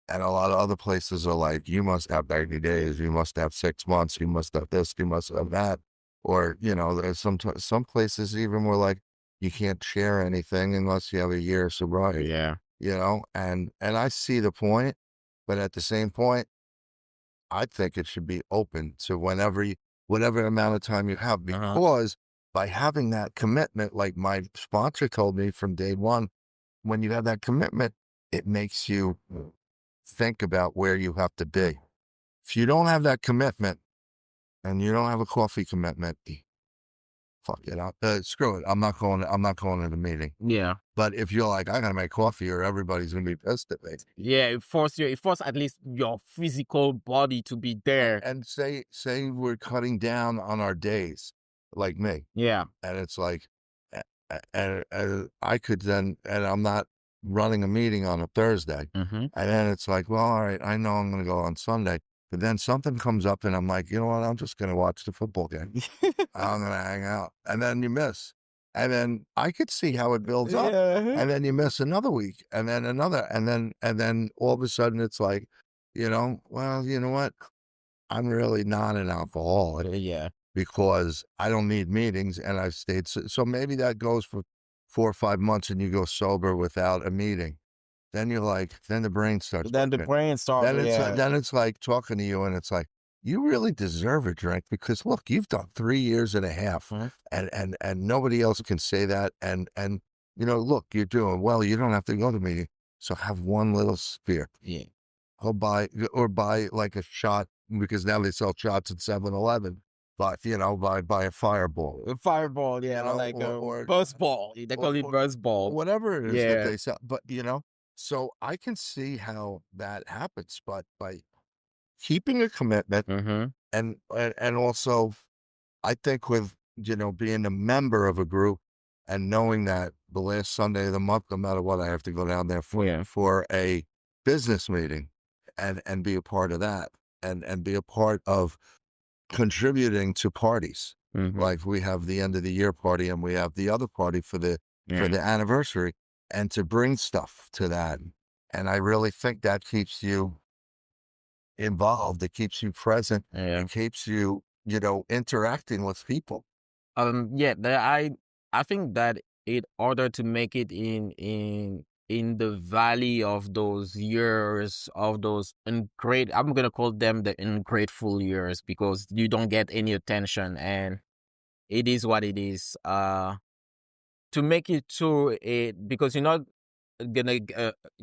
And a lot of other places are like, you must have 90 days, you must have 6 months, you must have this, you must have that. Or, there's some places even were like, you can't share anything unless you have a year of sobriety, yeah. and I see the point, but at the same point, I think it should be open to whatever amount of time you have Uh-huh. because by having that commitment, like my sponsor told me from day one, when you have that commitment, it makes you think about where you have to be. If you don't have that commitment and you don't have a coffee commitment, fuck it. Screw it. I'm not going to the meeting. Yeah. But if you're like, I gotta make coffee or everybody's gonna be pissed at me. Yeah, it force at least your physical body to be there. And say we're cutting down on our days, like me, Yeah. and it's like, and I could then, and I'm not running a meeting on a Thursday, Mm-hmm. and then it's like, well, all right, I know I'm gonna go on Sunday, but then something comes up, and I'm like, you know what? I'm just gonna watch the football game. I'm gonna hang out, and then you miss, and then I could see how it builds up, Yeah. and then you miss another week, and then another, and then all of a sudden it's like, well, you know what? I'm really not an alcoholic Yeah. because I don't need meetings, and I've stayed. So maybe that goes for 4 or 5 months, and you go sober without a meeting. Then you're like, then the brain starts Then the working. brain starts. Yeah. Then it's like talking to you, and it's like, you really deserve a drink because look, you've done 3 years and a half, Mhm. and nobody else can say that. And look, you're doing well. You don't have to go to the meeting. So have one little sphere. Yeah. Buy like a shot because now they sell shots at 7-Eleven. But buy a fireball, A fireball, yeah, or like a buzz ball. They call it buzz or ball. whatever it is that Yeah. they sell. But so I can see how that happens. But by keeping a commitment Mm-hmm. and also I think with being a member of a group and knowing that the last Sunday of the month, no matter what, I have to go down there Yeah. for a business meeting and be a part of that and be a part of contributing to parties. Mm-hmm. Like we have the end of the year party and we have the other party for the Yeah. anniversary and to bring stuff to that. And I really think that keeps you involved. It keeps you present. Yeah. It keeps you, interacting with people. Yeah, I think that in order to make it in the valley of those years of those ungrateful, I'm gonna call them the ungrateful years because you don't get any attention and it is what it is. To make it through it because you're not gonna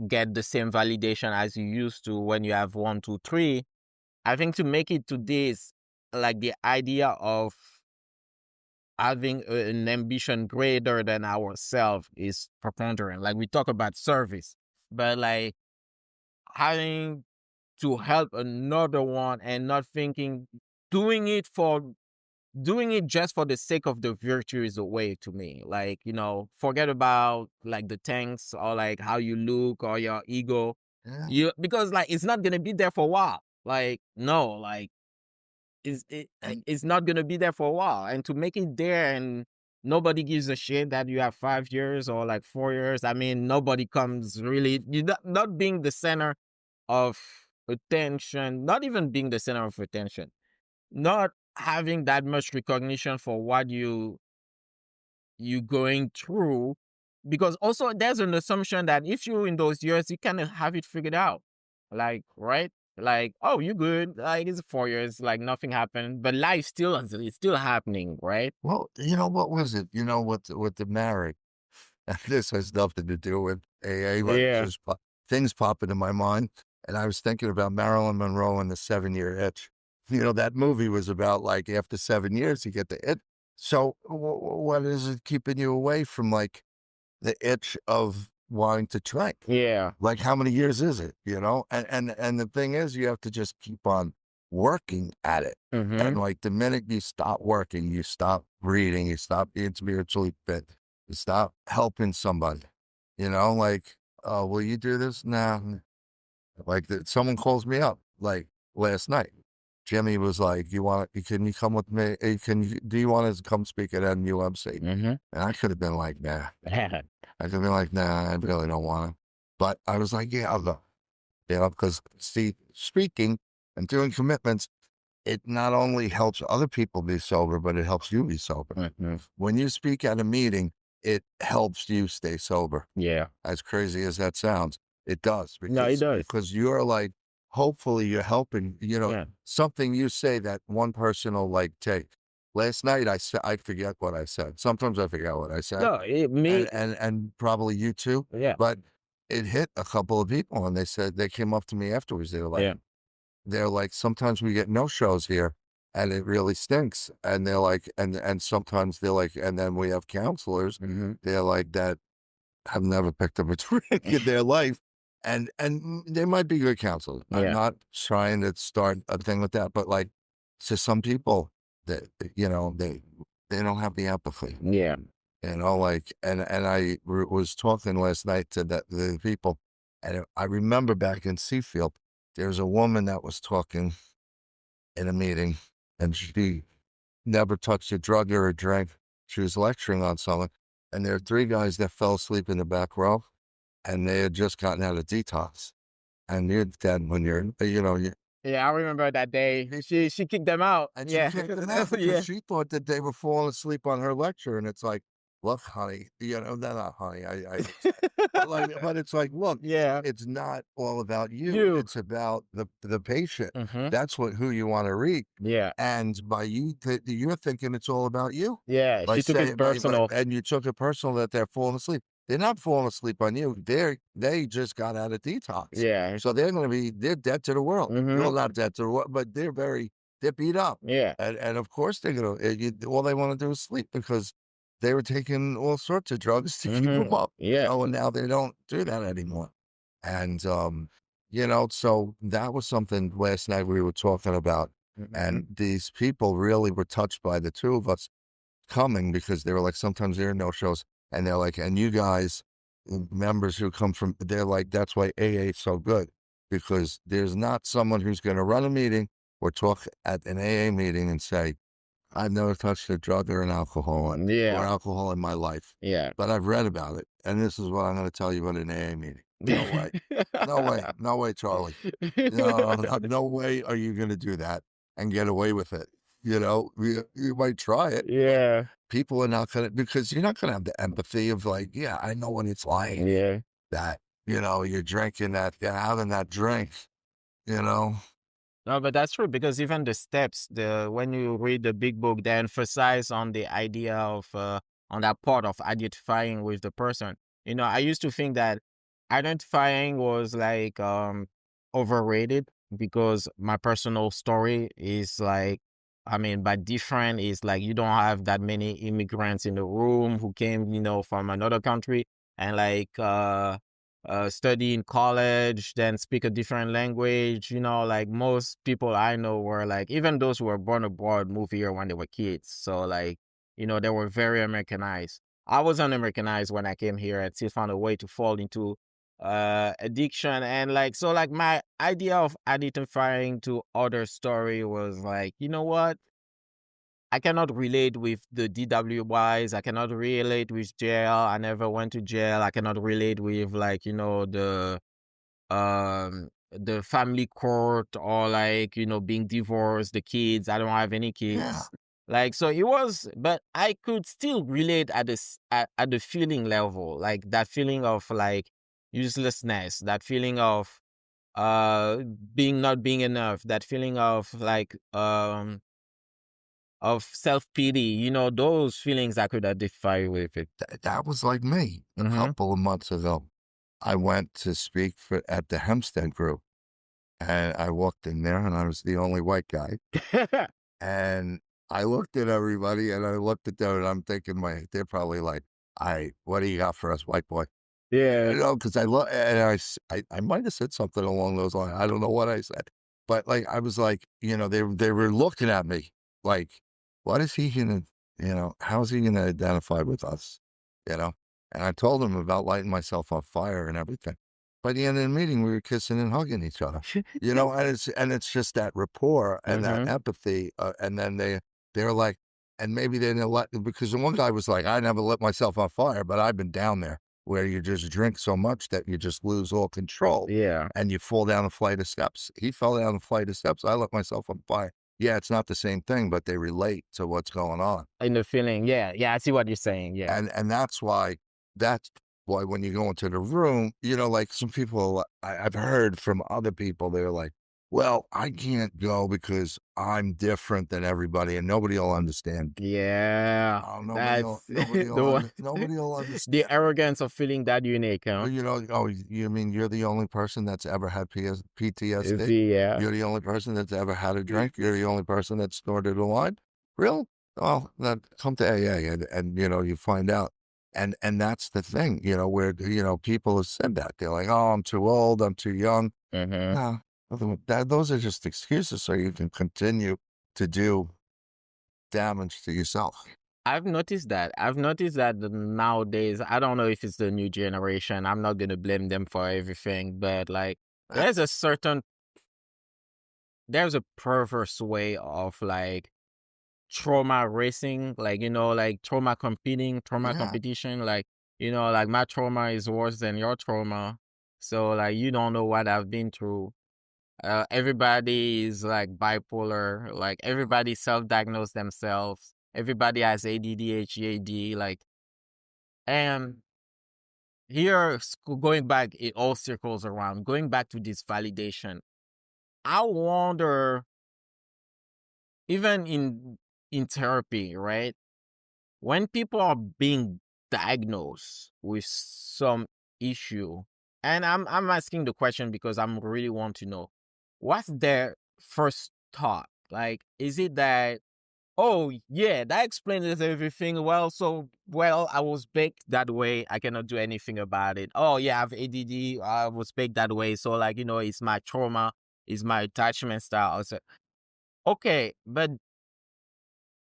get the same validation as you used to when you have 1, 2, 3. I think to make it to this, like the idea of having an ambition greater than ourselves is preponderant. Like we talk about service, but like having to help another one and not thinking doing it for doing it just for the sake of the virtue is a way to me. Like, forget about like the thanks or like how you look or your ego. Yeah. Because like it's not gonna be there for a while. Like, no, like it's not gonna be there for a while. And to make it there and nobody gives a shit that you have 5 years or like 4 years. I mean, nobody comes really you not being the center of attention, not even being the center of attention, not having that much recognition for what you going through, because also there's an assumption that if you're in those years you kind of have it figured out, like, right, like, oh, you good, like it's 4 years, like nothing happened, but life still is still happening, right? Well, what was it? With the marriage, and this has nothing to do with AA, but it's Yeah. just things pop into my mind. And I was thinking about Marilyn Monroe and the 7-year itch. That movie was about like after 7 years, you get the itch. So what is it keeping you away from like the itch of wanting to drink? Yeah. Like how many years is it? And the thing is, you have to just keep on working at it. Mm-hmm. And like the minute you stop working, you stop reading, you stop being spiritually fit, you stop helping somebody. Like, oh, will you do this? Nah. Like someone calls me up like last night. Jimmy was like, can you come with me? Hey, do you want to come speak at NUMC? Mm-hmm. And I could have been like, nah. Yeah. I could have been like, nah, I really don't want to. But I was like, yeah, I'll go. Because see, speaking and doing commitments, it not only helps other people be sober, but it helps you be sober. Mm-hmm. When you speak at a meeting, it helps you stay sober. Yeah. As crazy as that sounds, it does. No, it does. Because you're like, hopefully you're helping, Yeah. something you say that one person will like take. Last night I forget what I said. Sometimes I forget what I said, No, me, and probably you too, yeah, but it hit a couple of people, and they said they came up to me afterwards, yeah, they're like, "Sometimes we get no-shows here, and it really stinks," and they're like and sometimes they're like and then we have counselors, hmm they're like, that have never picked up a drink in their life, and they might be good counselors. I'm yeah, not trying to start a thing with that, but, like, to some people that, they don't have the empathy, yeah, like and was talking last night to the people, and I remember back in Seafield, there's a woman that was talking in a meeting, and she never touched a drug or a drink. She was lecturing on someone, and there are 3 guys that fell asleep in the back row, and they had just gotten out of detox, and you're dead when you yeah. I remember that day. She kicked them out. and she Yeah, kicked them out because yeah, she thought that they were falling asleep on her lecture, and it's like, "Look, honey," they're not honey, but it's like, "Look, yeah. it's not all about you, You. it's about the patient. hmm That's who you wanna reach, Yeah, and by you're thinking it's all about you, yeah. by She took it saying by personal. and you took it personal that they're falling asleep. They're not falling asleep on you, they just got out of detox, Yeah. so they're dead to the world. Well, hmm not dead to the world, but they're beat up. Yeah. And of course they're gonna all they wanna do is sleep because they were taking all sorts of drugs to keep them up, Yeah. and now they don't do that anymore. And, so that was something last night we were talking about, and hmm these people really were touched by the 2 of us coming because they were like, sometimes there are no-shows, and they're like, "And you guys, members who come from" they're like, "That's why AA is so good, because there's not someone who's gonna run a meeting or talk at an AA meeting and say, 'I've never touched a drug or an alcohol or Yeah. alcohol in my life, Yeah. but I've read about it, and this is what I'm gonna tell you at an AA meeting.' No way. No way. No way, Charlie. No way are you gonna do that and get away with it. You might try it, but Yeah. people are not gonna because you're not gonna have the empathy of like, yeah, I know what it's like Yeah. that, you're drinking that, you're having that drink, you know? No, but that's true because even the steps, the when you read the big book, they emphasize on the idea of on that part of identifying with the person. I used to think that identifying was like overrated because my personal story is like, I mean, by different is like you don't have that many immigrants in the room who came, from another country and like study in college, then speak a different language. Like most people I know were like, even those who were born abroad moved here when they were kids. So like, they were very Americanized. I was un-Americanized when I came here and still found a way to fall into addiction. And like, so like my idea of identifying to other story was like, you know what? I cannot relate with the DWYs. I cannot relate with jail. I never went to jail. I cannot relate with like, the family court or like, being divorced, the kids. I don't have any Yeah. kids. Like, so it was, but I could still relate at the feeling level, like that feeling of like uselessness, that feeling of uh being not being enough, that feeling of self-pity, those feelings I could identify with it. That was like me a Mhm. couple of months ago. I went to speak at the Hempstead group, and I walked in there, and I was the only white guy. And I looked at everybody, and I looked at them, and I'm thinking, they're probably like, what do you got for us, white boy?" Yeah. Because I look, and I might have said something along those lines. I don't know what I said, but like I was like, they were looking at me like, what is he gonna, how is he gonna identify with us, you know? And I told him about lighting myself on fire and everything. By the end of the meeting, we were kissing and hugging each other, and it's just that rapport and that Mhm. empathy, and then they're like, and maybe they didn't let because the one guy was like, I never lit myself on fire, but I've been down there where you just drink so much that you just lose all control Yeah. and you fall down a flight of steps. He fell down a flight of steps. I lit myself on fire. Yeah, it's not the same thing, but they relate to what's going on. In the feeling. Yeah. Yeah. I see what you're saying. Yeah. And that's why when you go into the room, like some people I've heard from other people, they're like, well, I can't go because I'm different than everybody and nobody will understand. Yeah, Oh, that's the one. nobody will The understand. arrogance of feeling that unique, huh? You know, oh, you mean you're the only person that's ever had PTSD? See, yeah. You're the only person that's ever had a drink? You're the only person that snorted a line? Really? Well, then come to AA and you know, you find out. And that's the thing, you know, where, you know, people have said that. They're like, "Oh, I'm too old, I'm too young." Mm-hmm. No, those are just excuses so you can continue to do damage to yourself. I've noticed that. I've noticed that nowadays, I don't know if it's the new generation. I'm not gonna blame them for everything, but like Uh, there's a certain there's a perverse way of like trauma racing, like like trauma competing, trauma yeah, competition, like like my trauma is worse than your trauma. So like you don't know what I've been through. Everybody is like bipolar, like everybody self-diagnose themselves. Everybody has ADD, HAD, like and here going back, it all circles around. Going back to this validation. I wonder, even in therapy, right? When people are being diagnosed with some issue, and I'm asking the question because I'm really want to know, what's their first thought? Like, is it that, oh yeah, that explains everything? Well, I was baked that way. I cannot do anything about it. Oh yeah, I have ADD. I was baked that way. So like, it's my trauma, it's my attachment style. Also, okay, but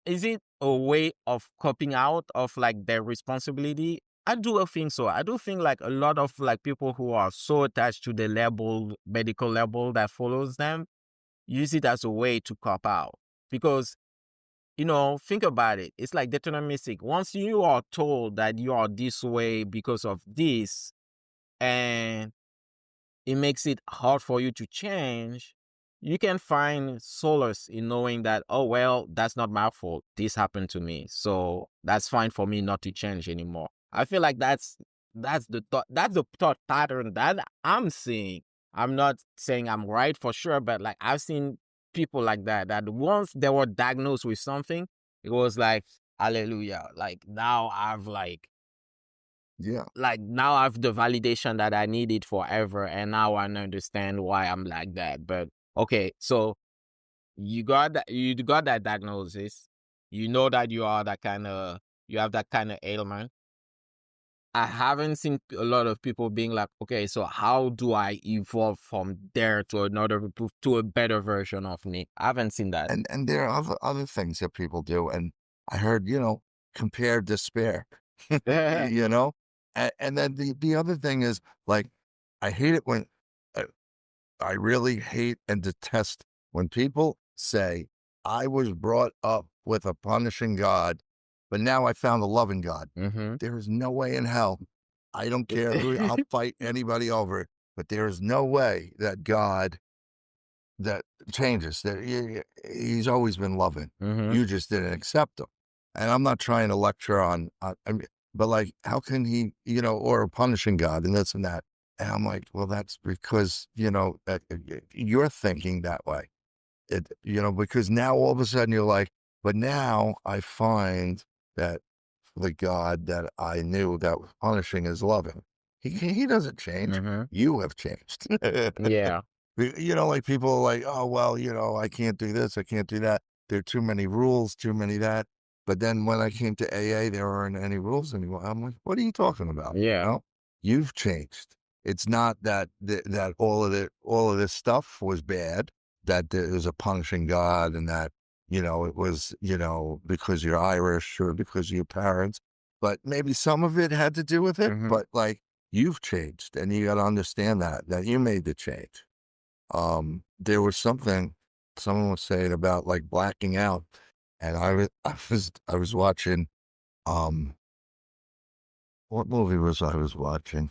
is it a way of coping out of like their responsibility? I do think so. I do think like a lot of like people who are so attached to the label, medical label that follows them, use it as a way to cop out. Because, think about it. It's like deterministic. Once you are told that you are this way because of this, and it makes it hard for you to change, you can find solace in knowing that, oh, well, that's not my fault. This happened to me. So that's fine for me not to change anymore. I feel like that's the thought pattern that I'm seeing. I'm not saying I'm right for sure, but like I've seen people like that once they were diagnosed with something, it was hallelujah. yeah. Like now I have the validation that I needed forever, and now I understand why I'm like that. But okay, so you got that diagnosis. You know that you have that kind of ailment. I haven't seen a lot of people being like, okay, so how do I evolve from there to to a better version of me? I haven't seen that. And there are other things that people do, and I heard, you know, compare despair, you know? And then the other thing is, like, I hate it when uh, I really hate and detest when people say, "I was brought up with a punishing God, but now I found a loving God." Mm-hmm. There is no way in hell. I don't care who I'll fight anybody over it, but there is no way that God that changes, that he's always been loving. Mm-hmm. You just didn't accept him. And I'm not trying to lecture on, I mean, but like, how can he, you know, or punishing God and this and that. And I'm like, well, that's because, you know, you're thinking that way. You know, because now all of a sudden you're like, but now I find that the God that I knew that was punishing is loving. He doesn't change. Mm-hmm. You have changed. Yeah. You know, like people are like, oh, well, you know, I can't do this, I can't do that. There are too many rules, too many that. But then when I came to AA, there aren't any rules anymore. I'm like, what are you talking about? Yeah. No, you've changed. It's not that that all of this stuff was bad, that there was a punishing God and that, you know, it was, you know, because you're Irish or because of your parents. But maybe some of it had to do with it. Mm-hmm. But like you've changed and you got to understand that you made the change. There was something someone was saying about like blacking out, and I was watching, um, what movie was watching?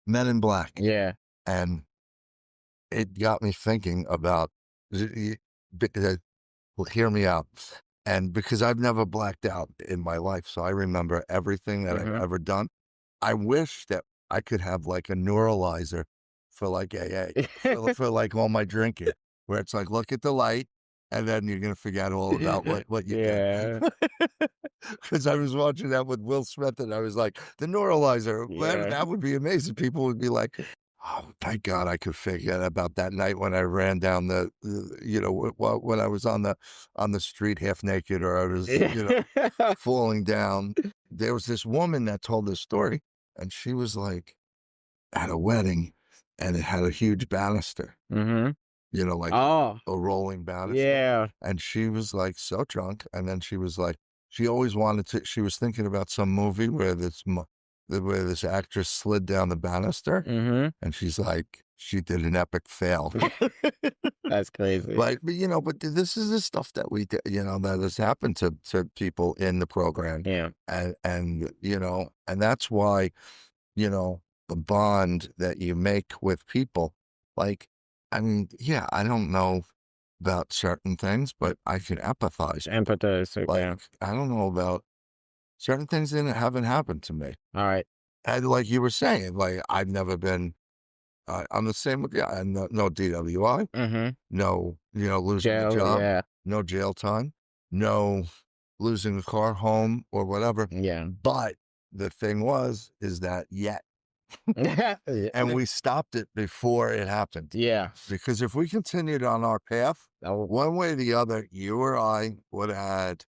Men in Black, Yeah. and it got me thinking about, because, well, hear me out, and because I've never blacked out in my life, so I remember everything that I've Mm-hmm. ever done. I wish that I could have like a neuralizer for like AA, for like all my drinking, where it's like, look at the light, and then you're gonna forget all about what you did. Yeah. Because I was watching that with Will Smith, and I was like, the neuralizer, man, Yeah. that would be amazing. People would be like, oh, thank God I could forget about that night when I ran down when I was on the street half naked, or I was, falling down. There was this woman that told this story, and she was like at a wedding, and it had a huge banister, Mhm. like Oh, a rolling banister. yeah. And she was like so drunk, and then she was like, she always wanted to. She was thinking about some movie where where this actress slid down the banister, Mhm. and she's like, she did an epic fail. That's crazy. But this is the stuff that we did, that has happened to people in the program, Yeah. and that's why, the bond that you make with people, like, I mean, yeah, I don't know about certain things, but I can empathize. Empathize, Like, okay. I don't know about certain things that haven't happened to me. Alright. And like you were saying, like, I've never been, I'm the same with you. No DWI, Mhm. no, losing a Jail, job, yeah. no jail time, no losing a car, home, or whatever. Yeah. But the thing is that yet, and Yeah. we stopped it before it happened. Yeah. Because if we continued on our path, Oh, one way or the other, you or I would have had,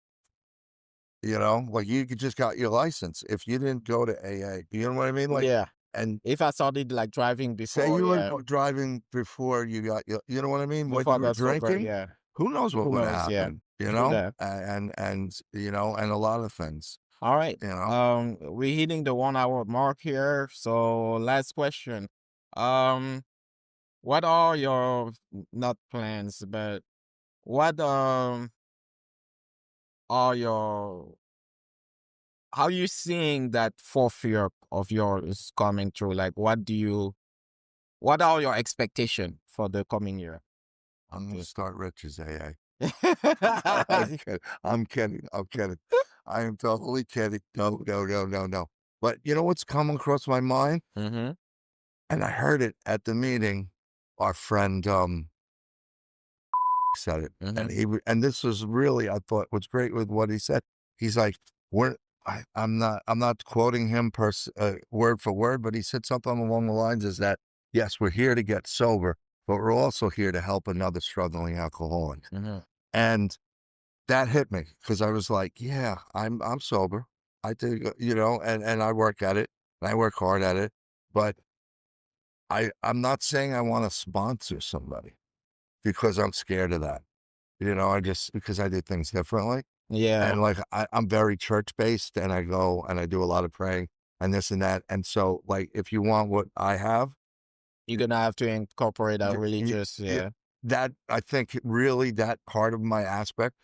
like you could just got your license if you didn't go to AA. You know what I mean? Like, yeah. and If I started, like, driving say before, you were yeah, driving before you got your, you know what I mean? When before I you were got sober, drinking, yeah. who knows what Who would have knows? Yeah. happened, True that. and a lot of things, Alright. you know. We're hitting the 1 hour mark here, so last question. Um, what are your not plans, but what, are your how you seeing that 4th year of yours coming through? Like, what are your expectation for the coming year? I'm gonna Okay. start rich as AA. I'm kidding. I'm kidding. I'm kidding. I am totally kidding. No, no, no, no, no. But you know what's come across my mind? Mhm. And I heard it at the meeting. Our friend said it, and Mhm. and this was really, I thought, what's great with what he said. He's like, "We're." I'm not quoting him word for word, but he said something along the lines is that yes, we're here to get sober, but we're also here to help another struggling alcoholic. Mhm. And that hit me because I was like, yeah, I'm sober. I think, and I work at it, and I work hard at it, but I'm not saying I want to sponsor somebody because I'm scared of that. I just because I do things differently. Yeah. And like I'm very church based, and I go and I do a lot of praying and this and that. And so like if you want what I have, You're gonna have to incorporate a y- y- religious, y- yeah. that I think really that part of my aspect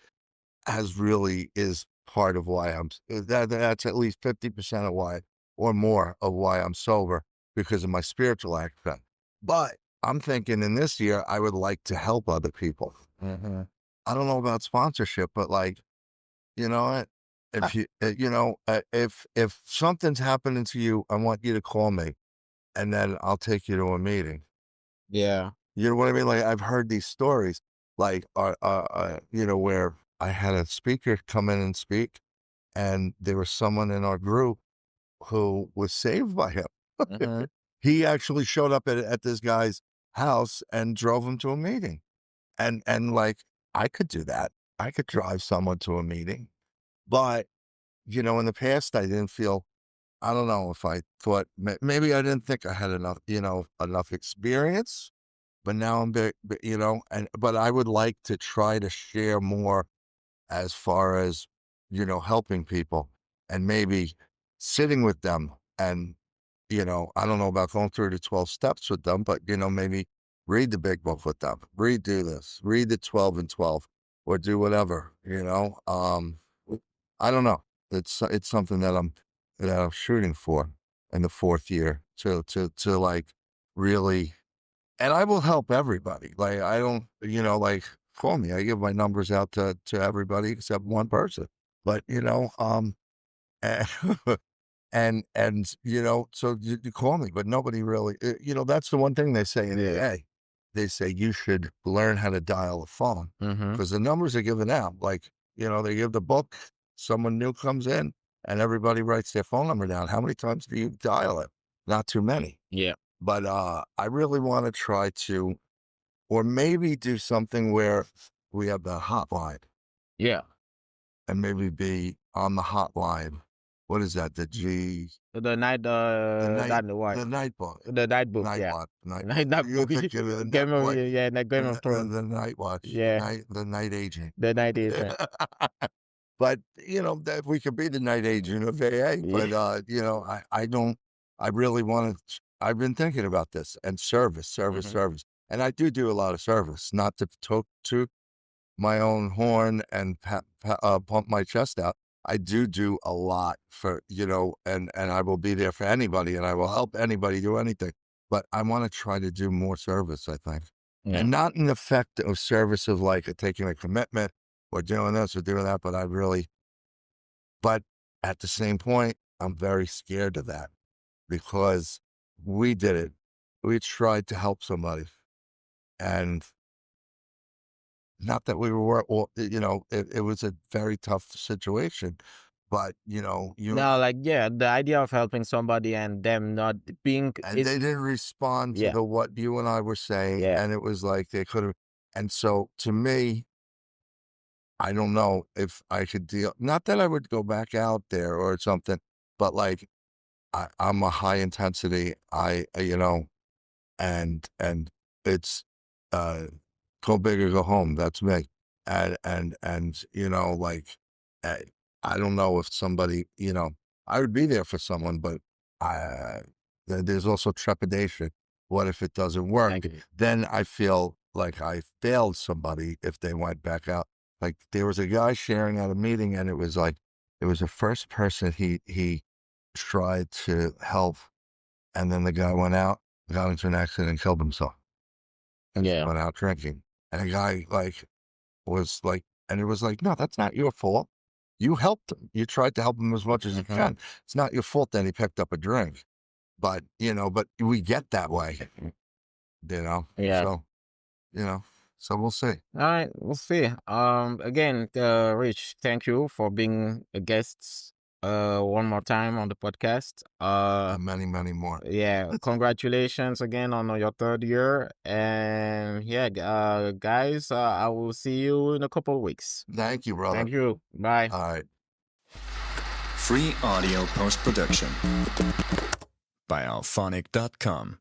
has really is part of why that's at least 50% of why or more of why I'm sober because of my spiritual aspect. But I'm thinking in this year I would like to help other people. Mhm. I don't know about sponsorship, but like, you know what? Ah, If something's happening to you, I want you to call me, and then I'll take you to a meeting. yeah. You know what I mean? Like I've heard these stories, like where I had a speaker come in and speak, and there was someone in our group who was saved by him. Mhm. He actually showed up at this guy's house and drove him to a meeting, and like I could do that. I could drive someone to a meeting, but in the past I didn't feel. I don't know if I thought maybe I didn't think I had enough, enough experience, but now I'm big, but I would like to try to share more as far as, helping people and maybe sitting with them and, I don't know about going through the 12 steps with them, but, maybe read the big book with them, do this, read the 12 and 12 or do whatever, I don't know. It's something that I'm shooting for in the 4th year to like really, and I will help everybody. Like I don't, like call me. I give my numbers out to everybody except one person. But and, and so you call me, but nobody really, that's the one thing they say in Yeah. AA. They say you should learn how to dial a phone Mm-hmm. because the numbers are given out. Like, they give the book, someone new comes in, and everybody writes their phone number down. How many times do you dial it? Not too many. Yeah. But I really want to try to, or maybe do something where we have the hotline Yeah. and maybe be on the hotline. What is that? The night, The night, that what? the night book, The night book, night yeah. watch, night. Night You're book. thinking of the Game of, Netflix, yeah, the Game of Thrones. the night watch, Yeah. the night agent. The night agent. But that we could be the night agent of AA. But I don't. I really want to. I've been thinking about this and service, Mhm. service, and I do a lot of service. Not to toot my own horn and pump my chest out. I do a lot for, and I will be there for anybody and I will help anybody do anything. But I want to try to do more service, I think. Yeah. And not an effect of service of like taking a commitment or doing this or doing that, but but at the same point, I'm very scared of that because we did it. We tried to help somebody and not that we were, or, it was a very tough situation, but No, like, yeah, the idea of helping somebody and them not being and is they didn't respond to yeah, what you and I were saying, yeah, and it was like they could have. And so to me, I don't know if I could deal. Not that I would go back out there or something, but like I'm a high intensity. And it's uh go big or go home. That's me. And like uh, I don't know if somebody, I would be there for someone, but there's also trepidation. What if it doesn't work? thank you. Then I feel like I failed somebody if they went back out. Like there was a guy sharing at a meeting, and it was the first person he tried to help, and then the guy went out, got into an accident, and killed himself. Yeah, Went out drinking. And a guy was like, and it was like, no, that's not your fault. You helped him. You tried to help him as much as you can. It's not your fault that he picked up a drink. But, but we get that way, yeah. So, so we'll see. All right, we'll see. Again, Rich, thank you for being a guest one more time on the podcast. And many, many more. Yeah, congratulations again on your third year. And yeah, guys, I will see you in a couple of weeks. Thank you, brother. Thank you. Bye. All right. Free audio post-production by alphonic.com.